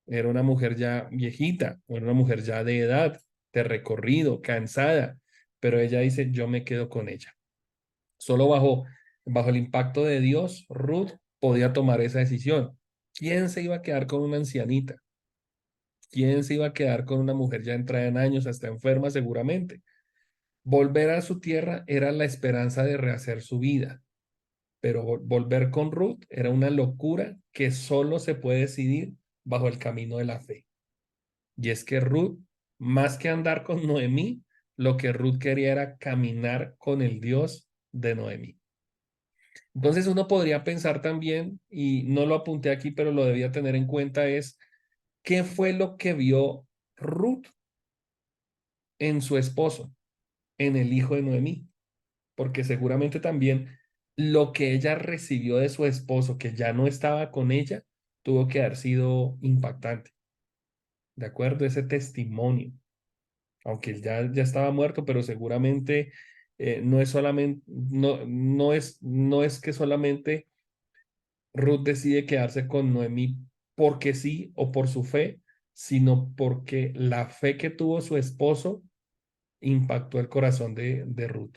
era una mujer ya viejita, era una mujer ya de edad, de recorrido, cansada, pero ella dice, yo me quedo con ella. Solo bajo el impacto de Dios, Ruth podía tomar esa decisión. ¿Quién se iba a quedar con una ancianita? ¿Quién se iba a quedar con una mujer ya entrada en años, hasta enferma seguramente? Volver a su tierra era la esperanza de rehacer su vida, pero volver con Ruth era una locura que solo se puede decidir bajo el camino de la fe. Y es que Ruth, más que andar con Noemí, lo que Ruth quería era caminar con el Dios de Noemí. Entonces uno podría pensar también, y no lo apunté aquí, pero lo debía tener en cuenta, es qué fue lo que vio Ruth en su esposo, en el hijo de Noemí, porque seguramente también lo que ella recibió de su esposo, que ya no estaba con ella, tuvo que haber sido impactante. ¿De acuerdo? Ese testimonio, aunque él ya estaba muerto, pero seguramente no es solamente, no es que solamente Ruth decide quedarse con Noemí porque sí o por su fe, sino porque la fe que tuvo su esposo impactó el corazón de Ruth.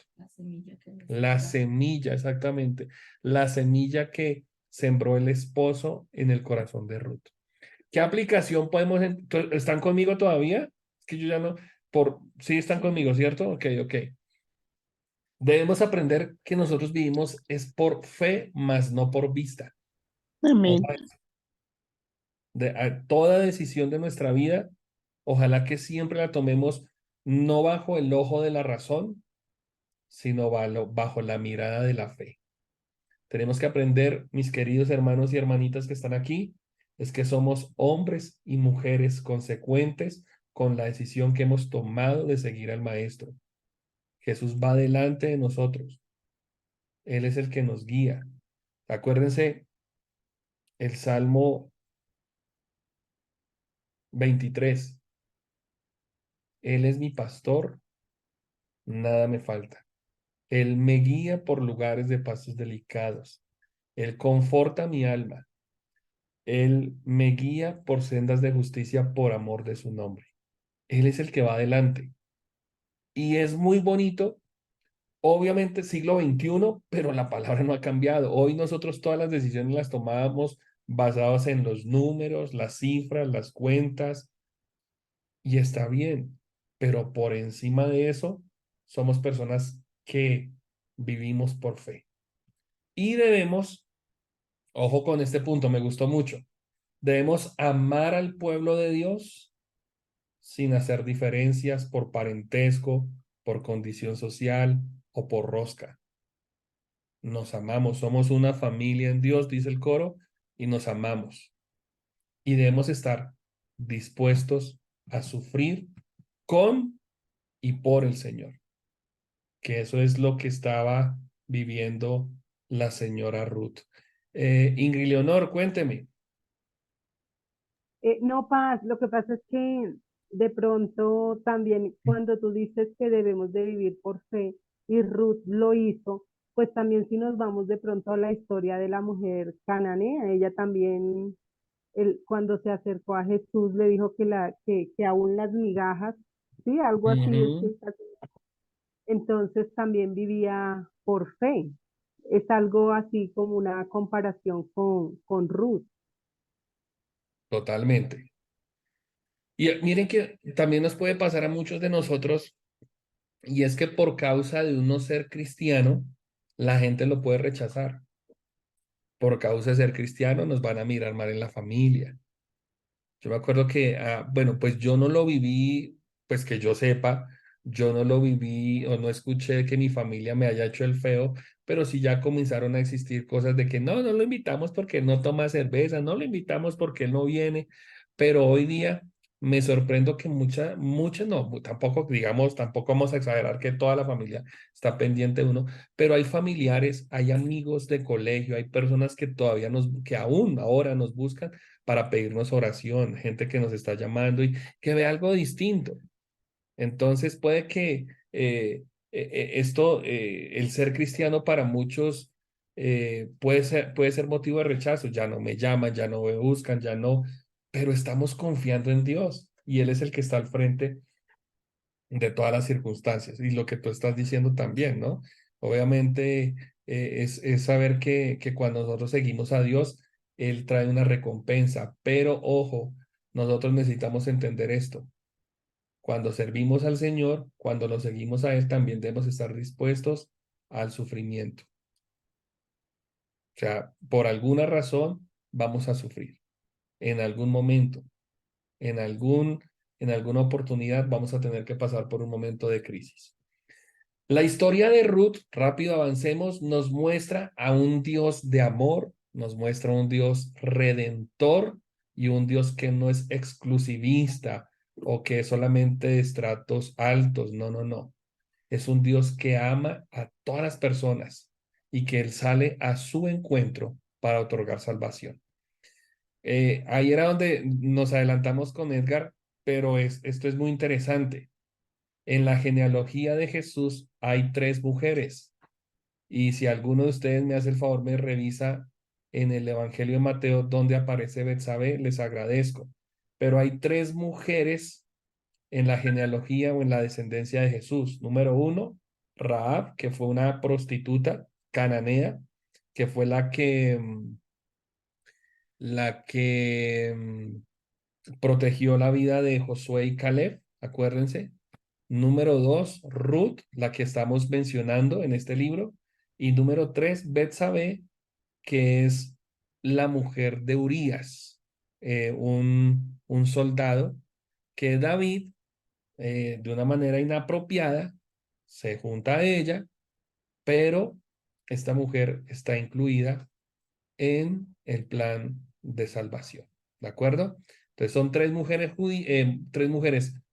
La semilla, exactamente. La semilla que sembró el esposo en el corazón de Ruth. ¿Qué aplicación podemos... ¿Están conmigo todavía? Es que yo ya no... Sí, están conmigo, ¿cierto? Ok, ok. Debemos aprender que nosotros vivimos es por fe, más no por vista. Amén. Toda decisión de nuestra vida, ojalá que siempre la tomemos no bajo el ojo de la razón, sino bajo la mirada de la fe. Tenemos que aprender, mis queridos hermanos y hermanitas que están aquí, es que somos hombres y mujeres consecuentes con la decisión que hemos tomado de seguir al Maestro. Jesús va delante de nosotros. Él es el que nos guía. Acuérdense el Salmo 23. Él es mi pastor, nada me falta. Él me guía por lugares de pastos delicados. Él conforta mi alma. Él me guía por sendas de justicia por amor de su nombre. Él es el que va adelante. Y es muy bonito, obviamente siglo XXI, pero la palabra no ha cambiado. Hoy nosotros todas las decisiones las tomamos basadas en los números, las cifras, las cuentas, y está bien, pero por encima de eso, somos personas que vivimos por fe. Y debemos, ojo con este punto, me gustó mucho, debemos amar al pueblo de Dios sin hacer diferencias por parentesco, por condición social o por rosca. Nos amamos, somos una familia en Dios, dice el coro, y nos amamos. Y debemos estar dispuestos a sufrir con y por el Señor. Que eso es lo que estaba viviendo la señora Ruth. Ingrid Leonor, cuénteme. No, Paz, lo que pasa es que de pronto también cuando tú dices que debemos de vivir por fe y Ruth lo hizo, pues también si nos vamos de pronto a la historia de la mujer cananea, ella también, cuando se acercó a Jesús, le dijo que aún las migajas, sí, algo así, Ujú, entonces también vivía por fe. Es algo así como una comparación con Ruth. totalmente. Y miren que también nos puede pasar a muchos de nosotros, y es que por causa de uno ser cristiano, la gente lo puede rechazar. Por causa de ser cristiano, nos van a mirar mal en la familia. Yo me acuerdo que, bueno, pues yo no lo viví, pues que yo sepa, yo no lo viví o no escuché que mi familia me haya hecho el feo, pero sí ya comenzaron a existir cosas de que no lo invitamos porque no toma cerveza, no lo invitamos porque él no viene, pero hoy día me sorprendo que muchas no, tampoco, digamos, tampoco vamos a exagerar que toda la familia está pendiente de uno, pero hay familiares, hay amigos de colegio, hay personas que todavía que aún ahora nos buscan para pedirnos oración, gente que nos está llamando y que ve algo distinto. Entonces puede que el ser cristiano para muchos puede ser motivo de rechazo, ya no me llaman, ya no me buscan, ya no, pero estamos confiando en Dios y Él es el que está al frente de todas las circunstancias y lo que tú estás diciendo también, ¿no? Obviamente es saber que cuando nosotros seguimos a Dios, Él trae una recompensa, pero ojo, nosotros necesitamos entender esto. Cuando servimos al Señor, cuando lo seguimos a Él, también debemos estar dispuestos al sufrimiento. O sea, por alguna razón vamos a sufrir. En algún momento, en algún, en alguna oportunidad vamos a tener que pasar por un momento de crisis. La historia de Ruth, rápido avancemos, nos muestra a un Dios de amor, nos muestra un Dios redentor y un Dios que no es exclusivista o que es solamente de estratos altos. No, no, no. Es un Dios que ama a todas las personas y que Él sale a su encuentro para otorgar salvación. Ahí era donde nos adelantamos con Edgar, pero esto es muy interesante. En la genealogía de Jesús hay tres mujeres. Y si alguno de ustedes me hace el favor, me revisa en el Evangelio de Mateo donde aparece Betsabé, les agradezco. Pero hay tres mujeres en la genealogía o en la descendencia de Jesús. Número uno, Rahab, que fue una prostituta cananea, que fue la que protegió la vida de Josué y Caleb, acuérdense. Número dos, Ruth, la que estamos mencionando en este libro. Y número tres, Betsabé, que es la mujer de Urías, un soldado que David, de una manera inapropiada, se junta a ella, pero esta mujer está incluida en el plan de salvación. ¿De acuerdo? Entonces son tres mujeres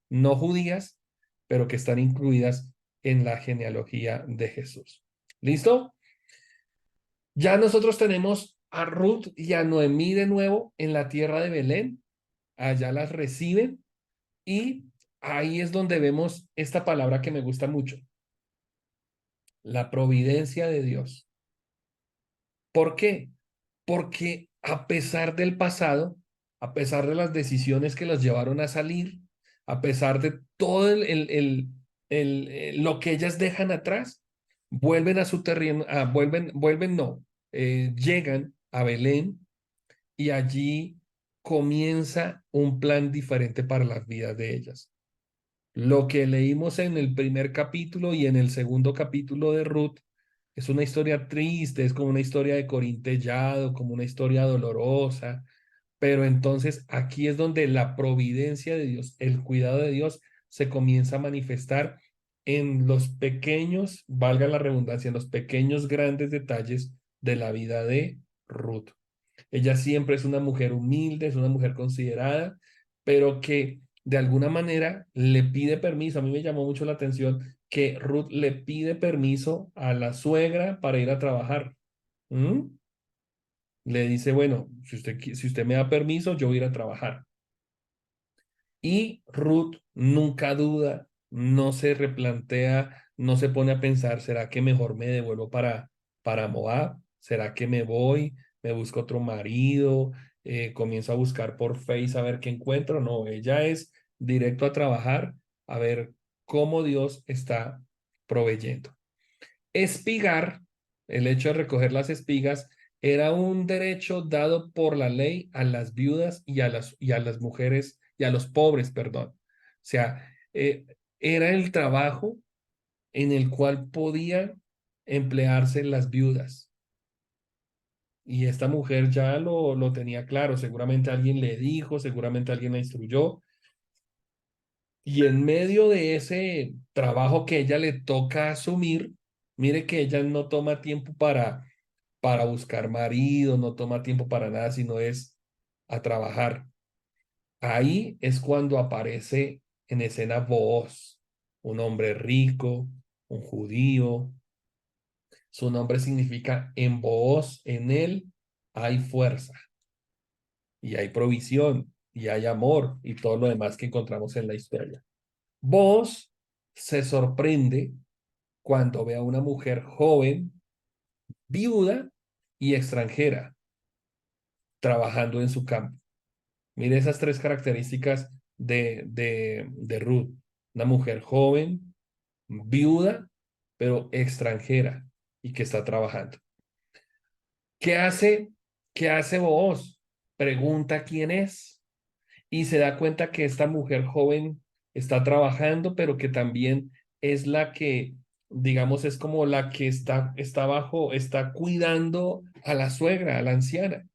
no judías, pero que están incluidas en la genealogía de Jesús. ¿Listo? Ya nosotros tenemos a Ruth y a Noemí de nuevo en la tierra de Belén. Allá las reciben y ahí es donde vemos esta palabra que me gusta mucho, la providencia de Dios. ¿Por qué? Porque a pesar del pasado, a pesar de las decisiones que los llevaron a salir, a pesar de todo lo que ellas dejan atrás, vuelven a su terreno, no, llegan a Belén y allí comienza un plan diferente para las vidas de ellas. Lo que leímos en el primer capítulo y en el segundo capítulo de Ruth es una historia triste, es como una historia de Corintellado, como una historia dolorosa, pero entonces aquí es donde la providencia de Dios, el cuidado de Dios se comienza a manifestar en los pequeños, valga la redundancia, en los pequeños grandes detalles de la vida de Ruth. Ella siempre es una mujer humilde, es una mujer considerada, pero que de alguna manera le pide permiso. A mí me llamó mucho la atención que Ruth le pide permiso a la suegra para ir a trabajar. ¿Mm? Le dice, bueno, si usted me da permiso, yo voy a ir a trabajar. Y Ruth nunca duda, no se replantea, no se pone a pensar, ¿será que mejor me devuelvo para Moab? ¿Será que me voy? ¿Me busco otro marido? ¿Comienzo a buscar por Face a ver qué encuentro? No, ella es directo a trabajar, a ver cómo Dios está proveyendo. Espigar, el hecho de recoger las espigas, era un derecho dado por la ley a las viudas y a las mujeres y a los pobres, perdón. O sea, era el trabajo en el cual podían emplearse las viudas. Y esta mujer ya lo tenía claro, seguramente alguien le dijo, seguramente alguien la instruyó. Y en medio de ese trabajo que ella le toca asumir, mire que ella no toma tiempo para buscar marido, no toma tiempo para nada, sino es a trabajar. Ahí es cuando aparece en escena Booz, un hombre rico, un judío. Su nombre significa en Booz, en él hay fuerza y hay provisión y hay amor y todo lo demás que encontramos en la historia. Booz se sorprende cuando ve a una mujer joven, viuda y extranjera trabajando en su campo. Mire esas tres características de Ruth. Una mujer joven, viuda, pero extranjera y que está trabajando. ¿Qué hace? ¿Qué hace Booz? Pregunta quién es y se da cuenta que esta mujer joven está trabajando, pero que también es la que, digamos, es como la que está abajo, está cuidando a la suegra, a la anciana.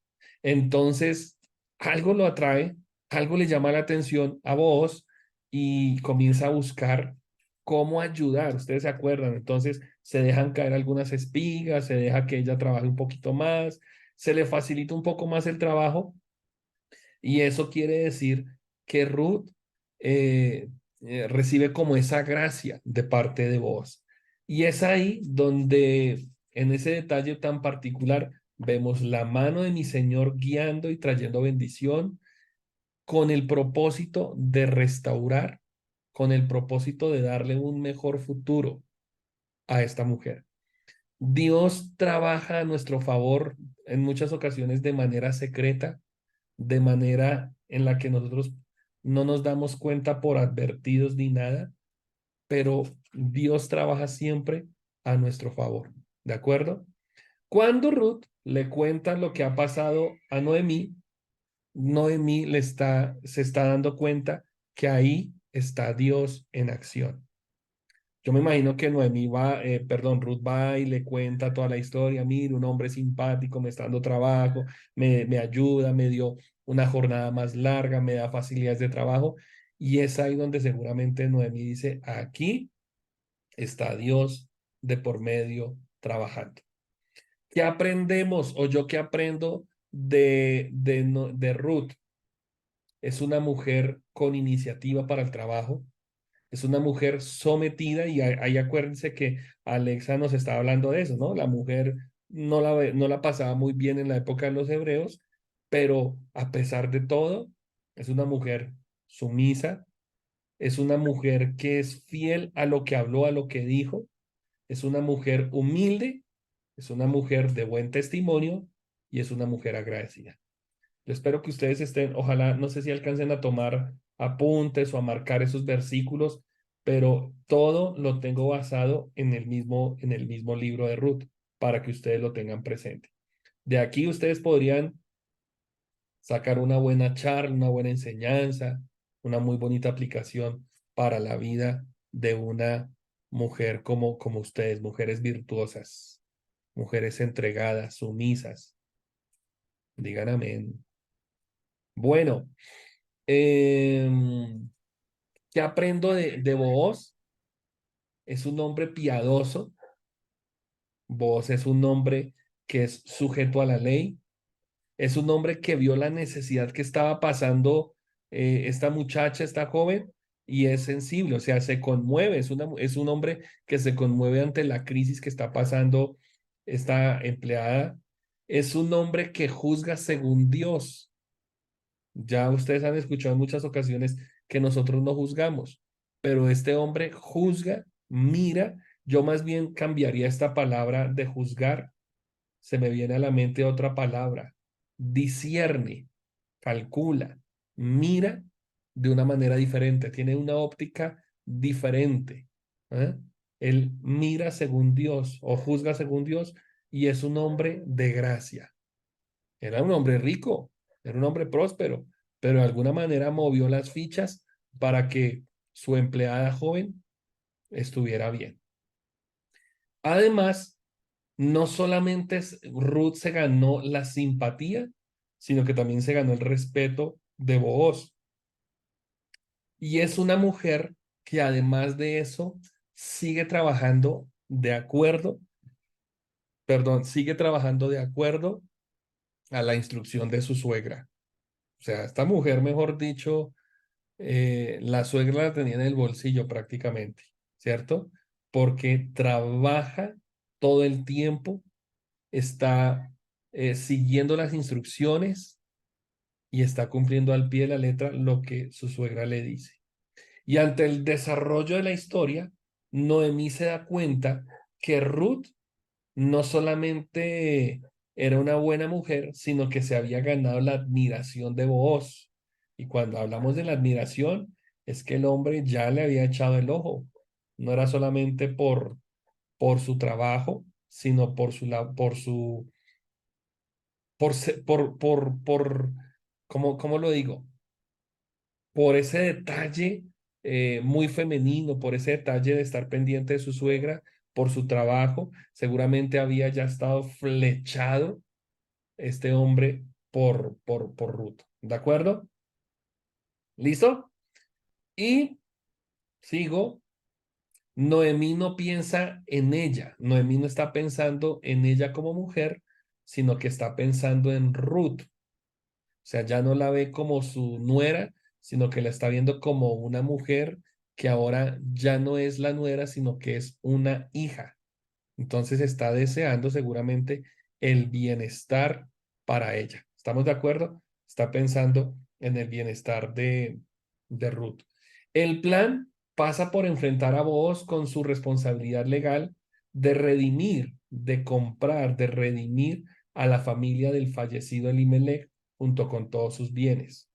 Entonces, algo lo atrae, algo le llama la atención a vos y comienza a buscar cómo ayudar. Ustedes se acuerdan, entonces se dejan caer algunas espigas, se deja que ella trabaje un poquito más, se le facilita un poco más el trabajo y eso quiere decir que Ruth recibe como esa gracia de parte de vos. Y es ahí donde, en ese detalle tan particular, vemos la mano de mi Señor guiando y trayendo bendición con el propósito de restaurar, con el propósito de darle un mejor futuro a esta mujer. Dios trabaja a nuestro favor en muchas ocasiones de manera secreta, de manera en la que nosotros no nos damos cuenta por advertidos ni nada, pero Dios trabaja siempre a nuestro favor. ¿De acuerdo? Cuando Ruth le cuenta lo que ha pasado a Noemí, Noemí se está dando cuenta que ahí está Dios en acción. Yo me imagino que Ruth va y le cuenta toda la historia. Mire, un hombre simpático me está dando trabajo, me ayuda, me dio una jornada más larga, me da facilidades de trabajo. Y es ahí donde seguramente Noemí dice, aquí está Dios de por medio trabajando. ¿Qué aprendemos o yo qué aprendo de Ruth? Es una mujer con iniciativa para el trabajo. Es una mujer sometida y ahí acuérdense que Alexa nos estaba hablando de eso, ¿no? La mujer no la pasaba muy bien en la época de los hebreos, pero a pesar de todo, es una mujer sumisa, es una mujer que es fiel a lo que habló, a lo que dijo, es una mujer humilde, es una mujer de buen testimonio y es una mujer agradecida. Yo espero que ustedes estén, ojalá, no sé si alcancen a tomar apuntes o a marcar esos versículos, pero todo lo tengo basado en el mismo libro de Ruth, para que ustedes lo tengan presente. De aquí ustedes podrían sacar una buena charla, una buena enseñanza, una muy bonita aplicación para la vida de una mujer como ustedes, mujeres virtuosas, mujeres entregadas, sumisas. Digan amén. Bueno, ¿qué aprendo de Booz? Es un hombre piadoso. Booz es un hombre que es sujeto a la ley. Es un hombre que vio la necesidad que estaba pasando esta muchacha, esta joven, y es sensible, o sea, se conmueve. Es un hombre que se conmueve ante la crisis que está pasando esta empleada. Es un hombre que juzga según Dios. Ya ustedes han escuchado en muchas ocasiones que nosotros no juzgamos, pero este hombre juzga, mira. Yo más bien cambiaría esta palabra de juzgar, se me viene a la mente otra palabra, discierne, calcula, mira de una manera diferente, tiene una óptica diferente. ¿Eh? Él mira según Dios o juzga según Dios y es un hombre de gracia. Era un hombre rico, era un hombre próspero, pero de alguna manera movió las fichas para que su empleada joven estuviera bien. Además, no solamente Ruth se ganó la simpatía, sino que también se ganó el respeto de Booz. Y es una mujer que además de eso sigue trabajando de acuerdo, sigue trabajando de acuerdo a la instrucción de su suegra. O sea, esta mujer, mejor dicho, la suegra la tenía en el bolsillo prácticamente, ¿cierto? Porque trabaja todo el tiempo, está siguiendo las instrucciones y está cumpliendo al pie de la letra lo que su suegra le dice. Y ante el desarrollo de la historia, Noemí se da cuenta que Ruth no solamente era una buena mujer, sino que se había ganado la admiración de Booz. Y cuando hablamos de la admiración, es que el hombre ya le había echado el ojo. No era solamente por su trabajo, sino por ¿cómo lo digo? Por ese detalle muy femenino, por ese detalle de estar pendiente de su suegra, por su trabajo, seguramente había ya estado flechado este hombre por Ruth. ¿De acuerdo? ¿Listo? Y sigo. Noemí no piensa en ella. Noemí no está pensando en ella como mujer, sino que está pensando en Ruth. O sea, ya no la ve como su nuera, sino que la está viendo como una mujer que ahora ya no es la nuera, sino que es una hija. Entonces está deseando seguramente el bienestar para ella. ¿Estamos de acuerdo? Está pensando en el bienestar de Ruth. El plan pasa por enfrentar a Booz con su responsabilidad legal de redimir, de comprar, de redimir a la familia del fallecido Elimelech junto con todos sus bienes.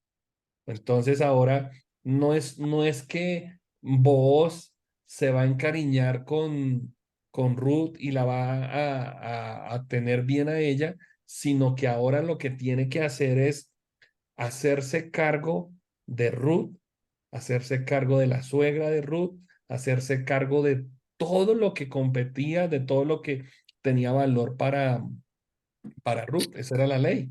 Entonces ahora no es que Booz se va a encariñar con Ruth y la va a tener bien a ella, sino que ahora lo que tiene que hacer es hacerse cargo de Ruth, hacerse cargo de la suegra de Ruth, hacerse cargo de todo lo que competía, de todo lo que tenía valor para Ruth. Esa era la ley.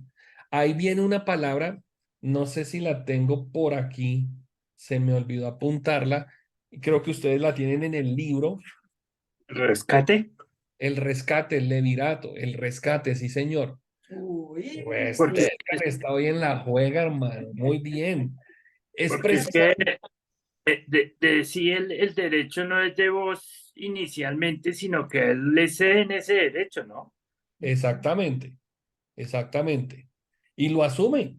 Ahí viene una palabra, no sé si la tengo por aquí, se me olvidó apuntarla, y creo que ustedes la tienen en el libro. Rescate. El rescate, el levirato, el rescate, sí, señor. Uy, Pues Porque, Edgar está hoy en la juega, hermano. Muy bien. Es porque es que precisamente, sí el derecho no es de vos inicialmente, sino que él le ceden ese derecho, ¿no? exactamente, exactamente. Y lo asume,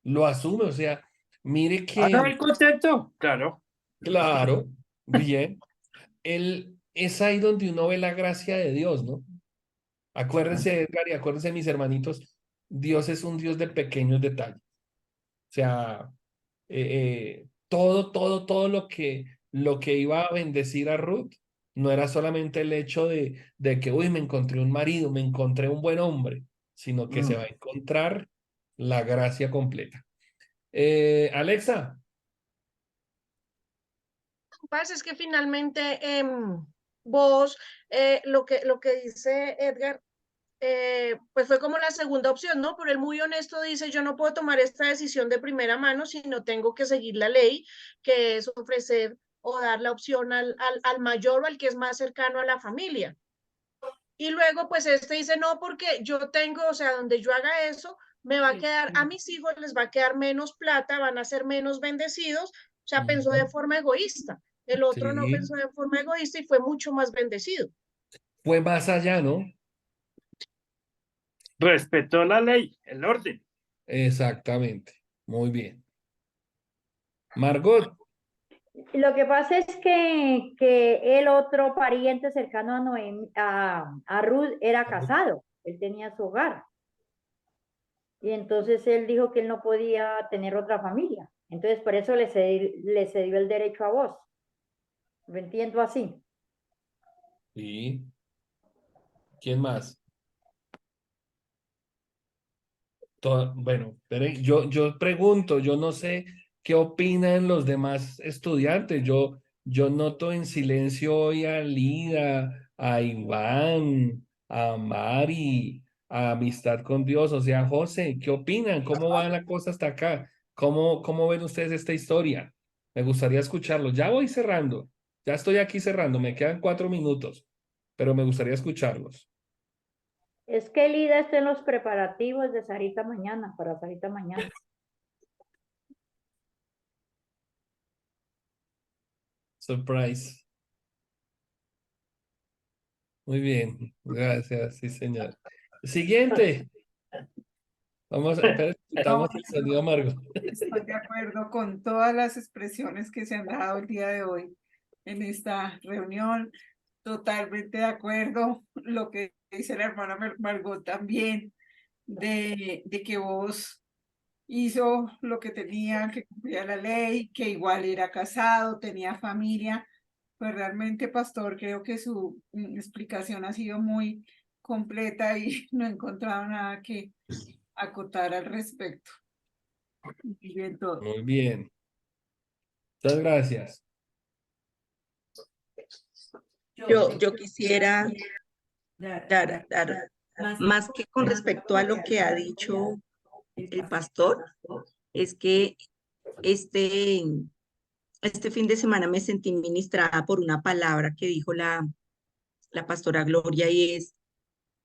o sea, mire Ah, no, que, el contento. Claro. claro, bien, es ahí donde uno ve la gracia de Dios, ¿no? Acuérdense, Edgar, y acuérdense, mis hermanitos, Dios es un Dios de pequeños detalles. O sea, todo lo que iba a bendecir a Ruth no era solamente el hecho de que, uy, me encontré un marido, me encontré un buen hombre, sino que se va a encontrar la gracia completa. Alexa, Lo que pasa es que finalmente vos, lo que dice Edgar, pues fue como la segunda opción, ¿no? Pero él muy honesto dice, yo no puedo tomar esta decisión de primera mano, sino tengo que seguir la ley, que es ofrecer o dar la opción al mayor o al que es más cercano a la familia. Y luego, pues este dice, no, porque yo tengo, o sea, donde yo haga eso, me va a quedar, a mis hijos les va a quedar menos plata, van a ser menos bendecidos, o sea, pensó de forma egoísta. El otro no sí, pensó de forma egoísta y fue mucho más bendecido. fue más allá, ¿no? Respetó la ley, el orden. Exactamente, muy bien. Margot, Lo que pasa es que el otro pariente cercano a a Ruth era casado, él tenía su hogar. Y entonces él dijo que él no podía tener otra familia. Entonces por eso le cedió el derecho a vos. Lo entiendo así. sí, ¿quién más? Bueno, yo pregunto, yo no sé qué opinan los demás estudiantes. Yo noto en silencio hoy a Lida, a Iván, a Mari, a Amistad con Dios. O sea, José, ¿qué opinan? ¿Cómo va la cosa hasta acá? ¿Cómo ven ustedes esta historia? Me gustaría escucharlo. Ya voy cerrando. Ya estoy aquí cerrando. Me quedan 4 minutos, pero me gustaría escucharlos. Es que Lida está en los preparativos de Sarita mañana, para Sarita mañana. Surprise. Muy bien, gracias, sí, señor. Siguiente. Vamos, espera, No, quitamos el sonido amargo. estoy de acuerdo con todas las expresiones que se han dado el día de hoy en esta reunión. Totalmente de acuerdo. Lo que dice la hermana Margot también, de que vos hizo lo que tenía, que cumplía la ley, que igual era casado, tenía familia. Pues realmente, pastor, creo que su explicación ha sido muy completa y no he encontrado nada que acotar al respecto. Muy bien todo. Muy bien. Muchas gracias. Yo quisiera Dar, dar, más más que con respecto a lo que ha dicho el pastor, es que este, este fin de semana me sentí ministrada por una palabra que dijo la pastora Gloria, y es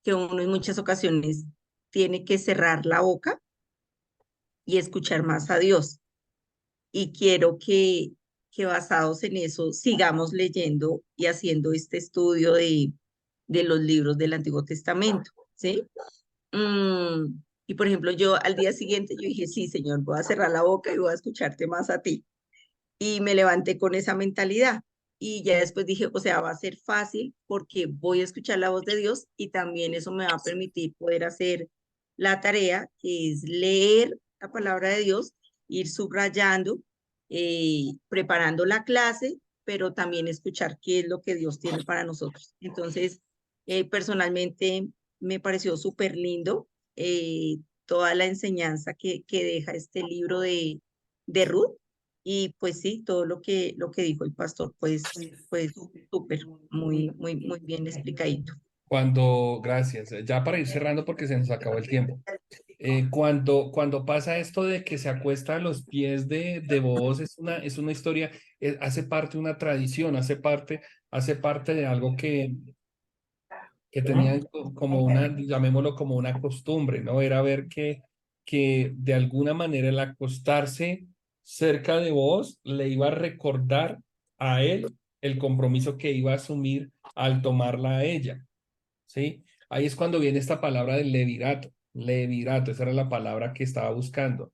que uno en muchas ocasiones tiene que cerrar la boca y escuchar más a Dios. Y quiero que basados en eso sigamos leyendo y haciendo este estudio de los libros del Antiguo Testamento, ¿sí? Y por ejemplo, yo al día siguiente yo dije, sí, Señor, voy a cerrar la boca y voy a escucharte más a ti. Y me levanté con esa mentalidad. Y ya después dije, o sea, va a ser fácil porque voy a escuchar la voz de Dios y también eso me va a permitir poder hacer la tarea, que es leer la palabra de Dios, ir subrayando, preparando la clase, pero también escuchar qué es lo que Dios tiene para nosotros. Entonces, personalmente me pareció súper lindo toda la enseñanza que deja este libro de Ruth. Y pues sí, todo lo que dijo el pastor, pues súper, muy bien explicadito. Gracias. Ya para ir cerrando porque se nos acabó el tiempo. Cuando pasa esto de que se acuesta a los pies de Booz, es una historia, hace parte de una tradición, hace parte de algo que tenían como llamémoslo como una costumbre, ¿no? Era ver que de alguna manera el acostarse cerca de vos le iba a recordar a él el compromiso que iba a asumir al tomarla a ella, ¿sí? Ahí es cuando viene esta palabra del levirato. Levirato, esa era la palabra que estaba buscando.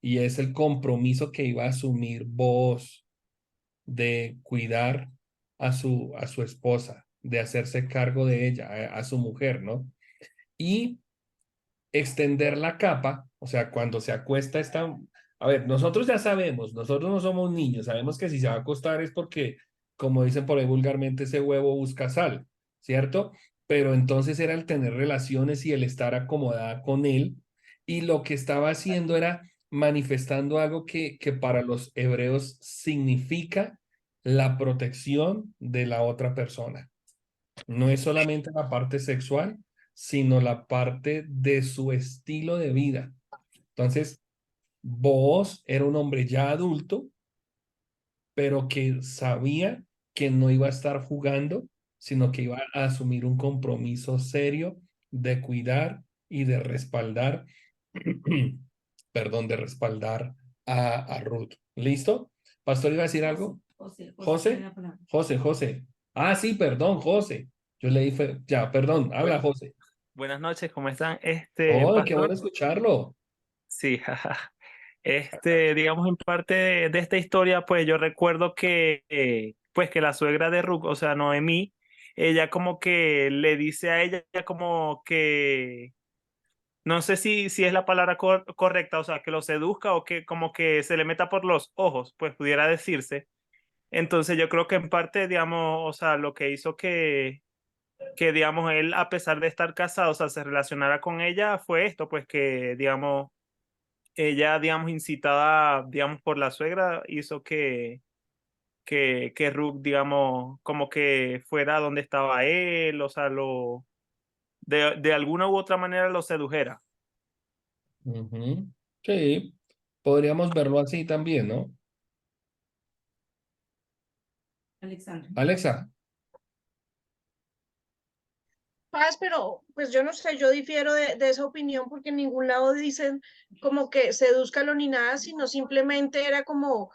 Y es el compromiso que iba a asumir vos de cuidar a su esposa, de hacerse cargo de ella, a su mujer, ¿no? Y extender la capa, o sea, cuando se acuesta esta... A ver, nosotros ya sabemos, nosotros no somos niños, sabemos que si se va a acostar es porque, como dicen por ahí vulgarmente, ese huevo busca sal, ¿cierto? Pero entonces era el tener relaciones y el estar acomodada con él, y lo que estaba haciendo era manifestando algo que para los hebreos significa la protección de la otra persona. No es solamente la parte sexual, sino la parte de su estilo de vida. Entonces, Booz era un hombre ya adulto, pero que sabía que no iba a estar jugando, sino que iba a asumir un compromiso serio de cuidar y de respaldar, perdón, de respaldar a Ruth. ¿Listo? Pastor, ¿iba a decir algo? José, José. Ah, sí, perdón, José. Yo leí, ya, perdón, habla José. Buenas noches, ¿cómo están? Oh, qué Pastor, bueno escucharlo. sí, jaja. Digamos, en parte de esta historia, pues yo recuerdo que, pues que la suegra de Ruth, o sea, Noemí, ella como que le dice a ella como que, no sé si es la palabra correcta, o sea, que lo seduzca o que como que se le meta por los ojos, pues pudiera decirse. Entonces yo creo que en parte, digamos, o sea, lo que hizo que, digamos, él, a pesar de estar casado, o sea, se relacionara con ella fue esto, pues que, digamos, ella, digamos, incitada, digamos, por la suegra, hizo que Rook, digamos, como que fuera donde estaba él, o sea, de alguna u otra manera lo sedujera. Ujú. Sí, podríamos verlo así también, ¿no? Alexandra. Alexa, Paz, pero pues yo no sé, yo difiero de esa opinión porque en ningún lado dicen como que sedúzcalo ni nada, sino simplemente era como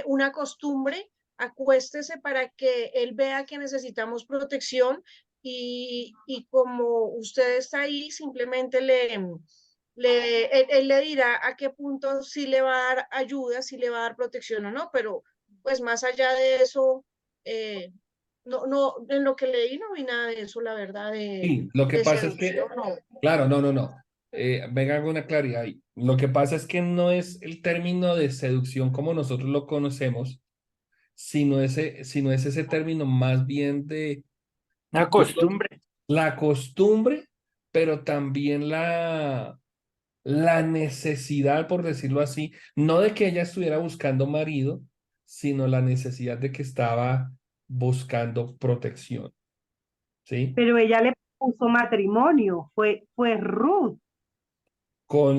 una costumbre, acuéstese para que él vea que necesitamos protección y como usted está ahí, simplemente él le dirá a qué punto sí le va a dar ayuda, si le va a dar protección o no, pero pues más allá de eso, eh, no, en lo que leí no vi nada de eso, la verdad, sí, lo que de pasa es que, seducción, no. claro, no, no, no. Venga, hago una claridad ahí. Lo que pasa es que no es el término de seducción como nosotros lo conocemos, sino es ese término más bien de Una costumbre. la costumbre, pero también la necesidad, por decirlo así, no de que ella estuviera buscando marido, sino la necesidad de que estaba buscando protección, ¿sí? Pero ella le puso matrimonio, fue Ruth.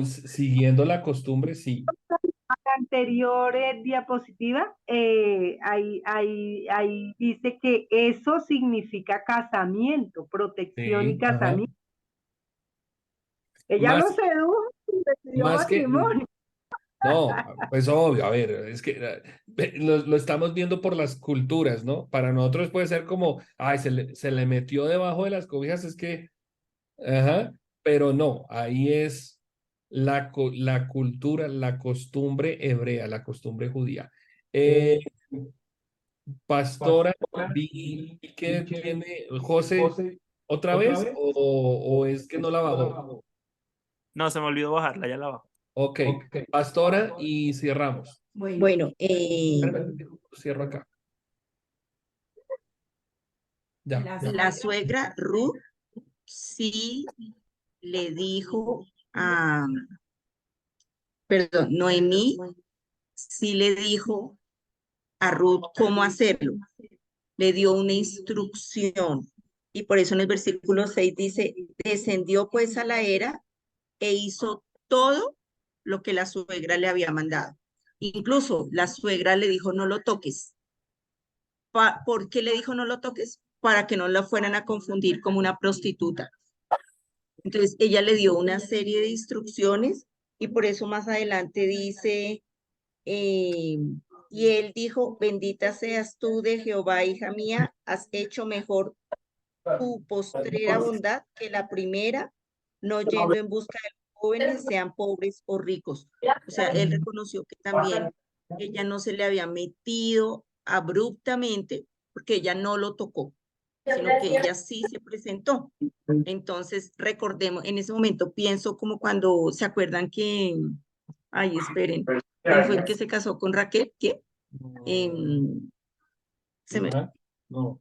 Siguiendo la costumbre, sí, La anterior diapositiva, ahí dice que eso significa casamiento, protección y sí, ajá. casamiento. Ella lo Más, sedujo y le pidió más que, matrimonio. no, pues obvio, a ver, es que lo estamos viendo por las culturas, ¿no? Para nosotros puede ser como, ay, se le metió debajo de las cobijas, es que, ajá, pero no, ahí es la cultura, la costumbre hebrea, la costumbre judía. Pastora, vi que tiene José otra vez o es que no la bajó. No, se me olvidó bajarla, ya la bajo. Ok, pastora y cerramos. Bueno, Bueno, Espérame, cierro acá. Ya. la suegra Ruth sí le dijo a, perdón, Noemí sí le dijo a Ruth cómo hacerlo. Le dio una instrucción. Y por eso en el versículo 6 dice, descendió pues a la era e hizo todo lo que la suegra le había mandado. Incluso la suegra le dijo, no lo toques. ¿Por qué le dijo no lo toques? Para que no la fueran a confundir como una prostituta. Entonces ella le dio una serie de instrucciones y por eso más adelante dice, eh, y él dijo, bendita seas tú de Jehová, hija mía, has hecho mejor tu postrera bondad que la primera, no yendo en busca de los jóvenes, sean pobres o ricos. O sea, él reconoció que también ella no se le había metido abruptamente porque ella no lo tocó, sino que ella sí se presentó. Entonces, recordemos, en ese momento pienso como cuando se acuerdan que, ay, esperen, ¿quién fue el que se casó con Raquel? ¿Quién? Se me, Ajá. No.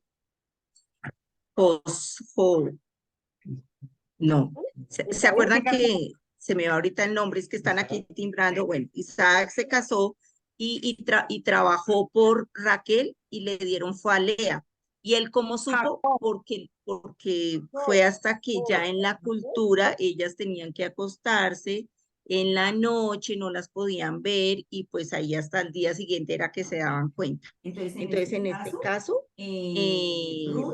no, ¿se acuerdan que se me va ahorita el nombre? Es que están aquí timbrando. Bueno, Isaac se casó y trabajó por Raquel y le dieron fue a Lea. ¿Y él cómo supo? Porque fue hasta que ya en la cultura ellas tenían que acostarse en la noche, no las podían ver y pues ahí hasta el día siguiente era que se daban cuenta. Entonces, en este caso,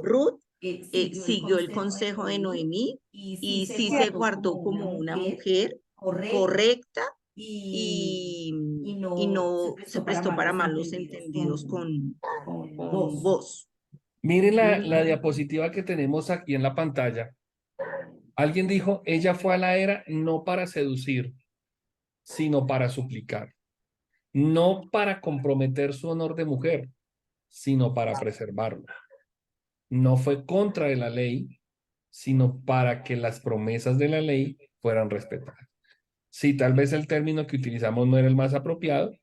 Ruth siguió el consejo de Noemí y sí se guardó como una mujer correcta y no se prestó para malos entendidos con vos. Miren la diapositiva que tenemos aquí en la pantalla. Alguien dijo, ella fue a la era no para seducir, sino para suplicar. No para comprometer su honor de mujer, sino para preservarlo. No fue contra de la ley, sino para que las promesas de la ley fueran respetadas. Sí, tal vez el término que utilizamos no era el más apropiado,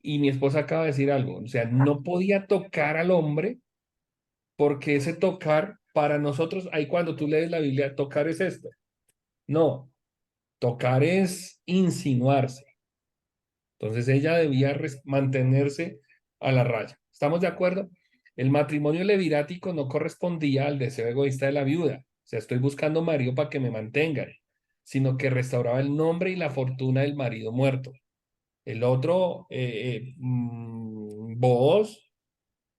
y mi esposa acaba de decir algo, o sea, no podía tocar al hombre, porque ese tocar, para nosotros, ahí cuando tú lees la Biblia, tocar es esto. No, tocar es insinuarse. Entonces ella debía mantenerse a la raya. ¿Estamos de acuerdo? El matrimonio levirático no correspondía al deseo egoísta de la viuda. O sea, estoy buscando marido para que me mantengan, sino que restauraba el nombre y la fortuna del marido muerto. El otro, Booz,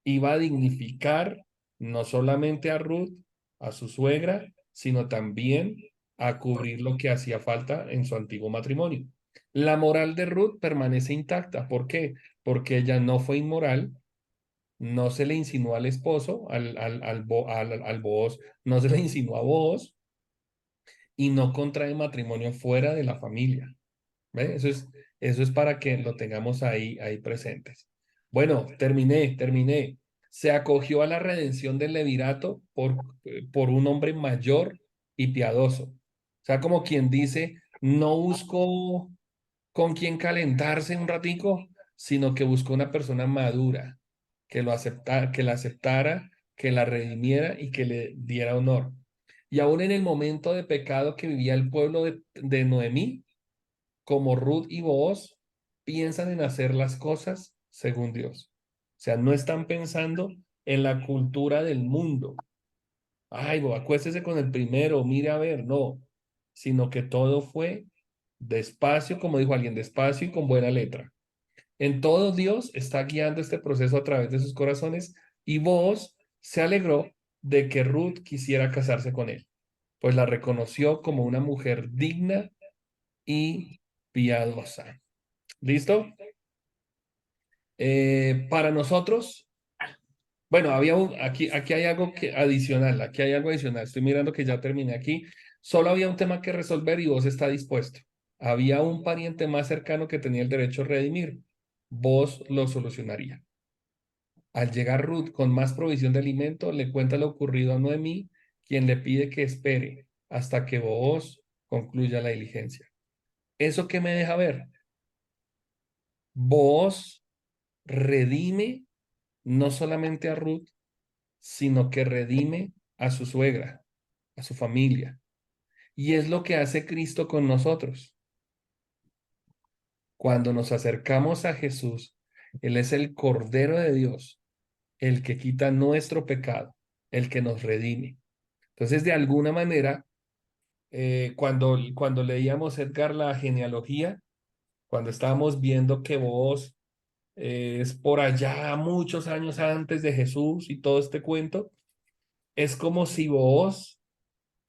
iba a dignificar no solamente a Ruth, a su suegra, sino también a cubrir lo que hacía falta en su antiguo matrimonio. La moral de Ruth permanece intacta. ¿Por qué? Porque ella no fue inmoral, no se le insinuó al esposo, al Booz, no se le insinuó a Booz, y no contrae matrimonio fuera de la familia. ¿Ve? Eso es para que lo tengamos ahí presentes. Bueno, terminé. Se acogió a la redención del levirato por un hombre mayor y piadoso. O sea, como quien dice, no buscó con quien calentarse un ratico, sino que buscó una persona madura, que lo aceptara, que la aceptara, que la redimiera y que le diera honor. Y aún en el momento de pecado que vivía el pueblo de Noemí, como Ruth y Booz, piensan en hacer las cosas según Dios. O sea, no están pensando en la cultura del mundo. Ay, acuéstese con el primero, mire a ver, no, sino que todo fue despacio, como dijo alguien, despacio y con buena letra. En todo Dios está guiando este proceso a través de sus corazones, y Booz se alegró de que Ruth quisiera casarse con él, pues la reconoció como una mujer digna y piadosa. ¿Listo? Para nosotros, bueno, aquí hay algo adicional, aquí hay algo adicional. Estoy mirando que ya terminé aquí. Solo había un tema que resolver y vos está dispuesto. Había un pariente más cercano que tenía el derecho a redimir. Vos lo solucionaría. Al llegar Ruth con más provisión de alimento, le cuenta lo ocurrido a Noemí, quien le pide que espere hasta que vos concluya la diligencia. ¿Eso qué me deja ver? Vos redime no solamente a Ruth, sino que redime a su suegra, a su familia. Y es lo que hace Cristo con nosotros. Cuando nos acercamos a Jesús, Él es el Cordero de Dios, el que quita nuestro pecado, el que nos redime. Entonces, de alguna manera, cuando leíamos, Edgar, la genealogía, cuando estábamos viendo que vos es por allá muchos años antes de Jesús y todo este cuento, es como si vos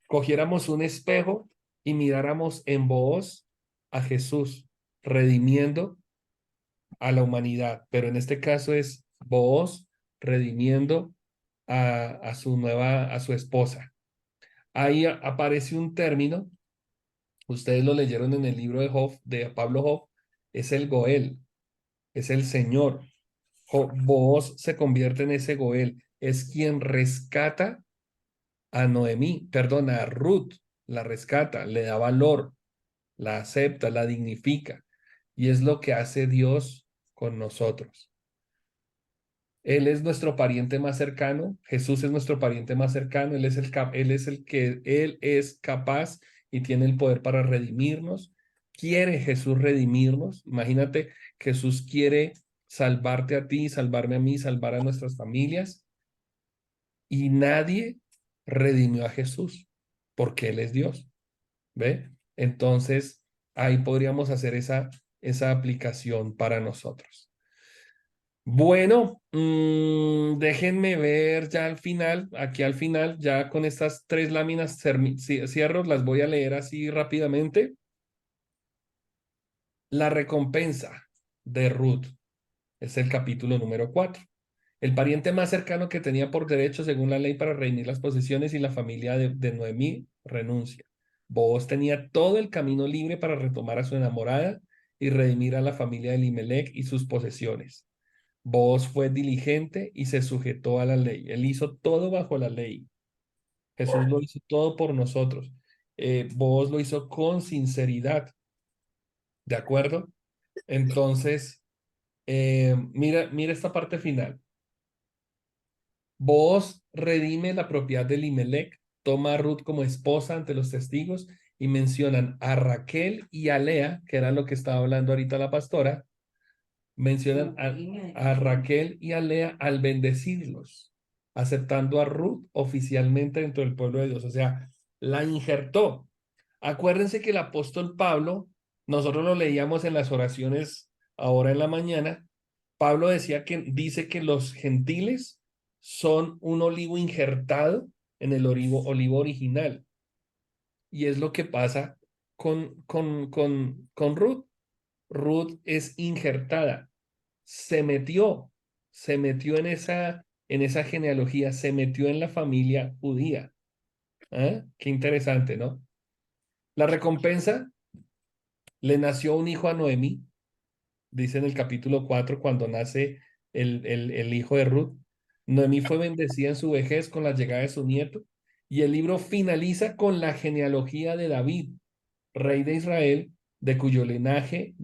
cogiéramos un espejo y miráramos en vos a Jesús, redimiendo a la humanidad, pero en este caso es vos redimiendo a su esposa. Ahí aparece un término, ustedes lo leyeron en el libro de Pablo Hoff, es el Goel, es el Señor. Vos se convierte en ese Goel, es quien rescata a Noemí, perdona, a Ruth, la rescata, le da valor, la acepta, la dignifica. Y es lo que hace Dios con nosotros. Él es nuestro pariente más cercano, Jesús es nuestro pariente más cercano, Él es capaz y tiene el poder para redimirnos. Quiere Jesús redimirnos. Imagínate, Jesús quiere salvarte a ti, salvarme a mí, salvar a nuestras familias. Y nadie redimió a Jesús porque Él es Dios. ¿Ve? Entonces, ahí podríamos hacer esa aplicación para nosotros. Bueno, déjenme ver ya al final, aquí al final, ya con estas 3 láminas cierro, las voy a leer así rápidamente. La recompensa de Ruth es el capítulo número 4. El pariente más cercano que tenía por derecho según la ley para redimir las posesiones y la familia de Noemí renuncia. Booz tenía todo el camino libre para retomar a su enamorada y redimir a la familia de Elimelec y sus posesiones. Booz fue diligente y se sujetó a la ley. Él hizo todo bajo la ley. Jesús lo hizo todo por nosotros. Booz lo hizo con sinceridad. ¿De acuerdo? Entonces, mira esta parte final. Booz redime la propiedad de Elimelec, toma a Ruth como esposa ante los testigos y mencionan a Raquel y a Lea, que era lo que estaba hablando ahorita la pastora, mencionan a Raquel y a Lea al bendecirlos, aceptando a Ruth oficialmente dentro del pueblo de Dios, o sea, la injertó. Acuérdense que el apóstol Pablo, nosotros lo leíamos en las oraciones ahora en la mañana, Pablo dice que los gentiles son un olivo injertado en el olivo original. Y es lo que pasa con Ruth. Ruth es injertada, se metió en esa genealogía, se metió en la familia judía. ¿Ah? Qué interesante, ¿no? La recompensa, le nació un hijo a Noemí, dice en el capítulo 4, cuando nace el hijo de Ruth. Noemí fue bendecida en su vejez con la llegada de su nieto, y el libro finaliza con la genealogía de David, rey de Israel, de cuyo linaje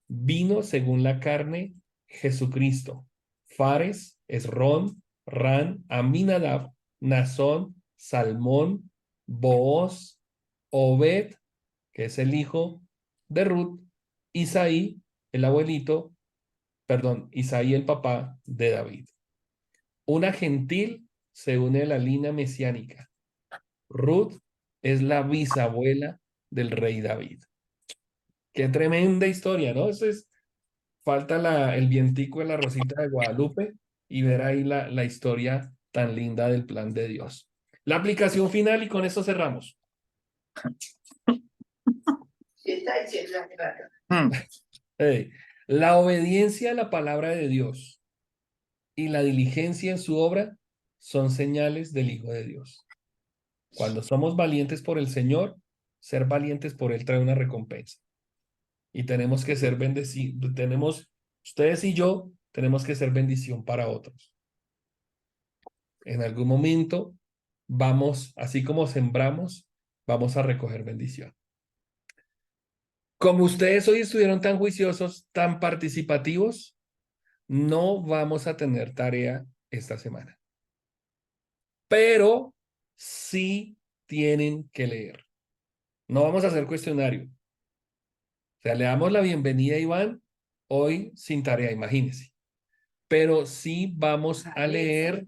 vino según la carne Jesucristo. Fares, Esrón, Ran, Aminadab, Nazón, Salmón, Booz, Obed, que es el hijo de Ruth, Isaí, el abuelito, perdón, Isaí el papá de David. Una gentil se une a la línea mesiánica. Ruth es la bisabuela del rey David. Qué tremenda historia, ¿no? Falta el vientico de la Rosita de Guadalupe y ver ahí la historia tan linda del plan de Dios. La aplicación final y con esto cerramos. Hey, la obediencia a la palabra de Dios y la diligencia en su obra son señales del Hijo de Dios. Cuando somos valientes por el Señor, ser valientes por Él trae una recompensa. Y tenemos que ser bendecidos, ustedes y yo, tenemos que ser bendición para otros. En algún momento vamos, así como sembramos, vamos a recoger bendición. Como ustedes hoy estuvieron tan juiciosos, tan participativos, no vamos a tener tarea esta semana. Pero sí tienen que leer. No vamos a hacer cuestionario. O sea, le damos la bienvenida a Iván hoy sin tarea, imagínense. Pero sí vamos a leer.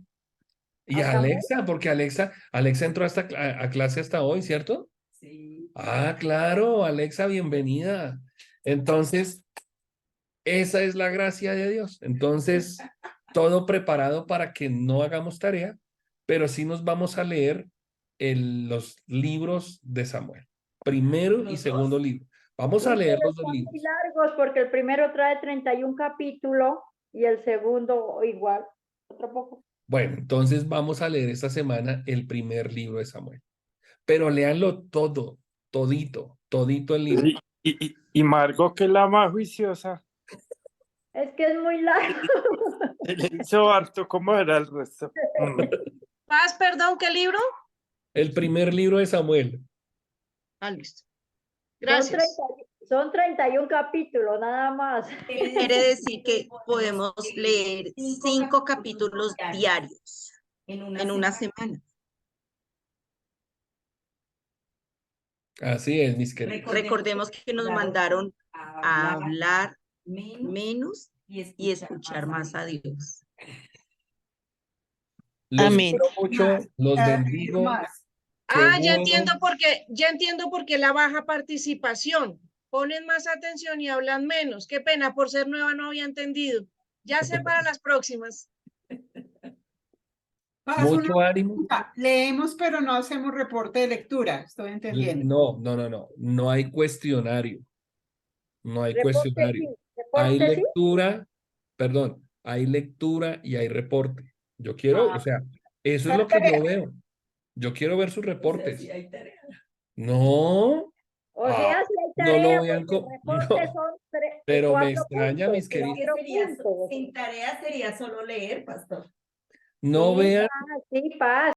Y a Alexa, porque Alexa entró a clase hasta hoy, ¿cierto? Sí. Ah, claro, Alexa, bienvenida. Entonces, esa es la gracia de Dios. Entonces, todo preparado para que no hagamos tarea, pero sí nos vamos a leer los libros de Samuel. Primero y segundo libro. Vamos a leer los dos Están libros. muy largos porque el primero trae 31 capítulos y el segundo igual, otro poco. Bueno, entonces vamos a leer esta semana el primer libro de Samuel. Pero léanlo todo, todito el libro. Y Margot, que es la más juiciosa, Es que es muy largo. le hizo harto, ¿cómo era el resto? Paz, perdón, ¿qué libro? El primer libro de Samuel. Ah, listo. Son Gracias. Son 31 capítulos, nada más. Quiere decir que podemos leer 5 capítulos diarios en una semana. Así es, mis queridos. Recordemos que nos mandaron a hablar menos y escuchar más a Dios. Los Amén. quiero mucho, los bendigo. Qué Ya bueno. entiendo por qué la baja participación. Ponen más atención y hablan menos. Qué pena, por ser nueva no había entendido. Ya sé para las próximas. Mucho ánimo. Leemos, pero no hacemos reporte de lectura. Estoy entendiendo. No hay cuestionario. No hay Reporte cuestionario. sí, Hay reporte sí. lectura, perdón, hay lectura y hay reporte. Yo quiero, o sea, eso es lo que yo veo. Yo quiero ver sus reportes. No, O sea, si hay no tarea, lo vean pues como, el reporte no, son pero me 4 extraña, puntos, mis queridos, 4 puntos. Sin tarea sería solo leer, pastor. no Sí, vean sí, paz.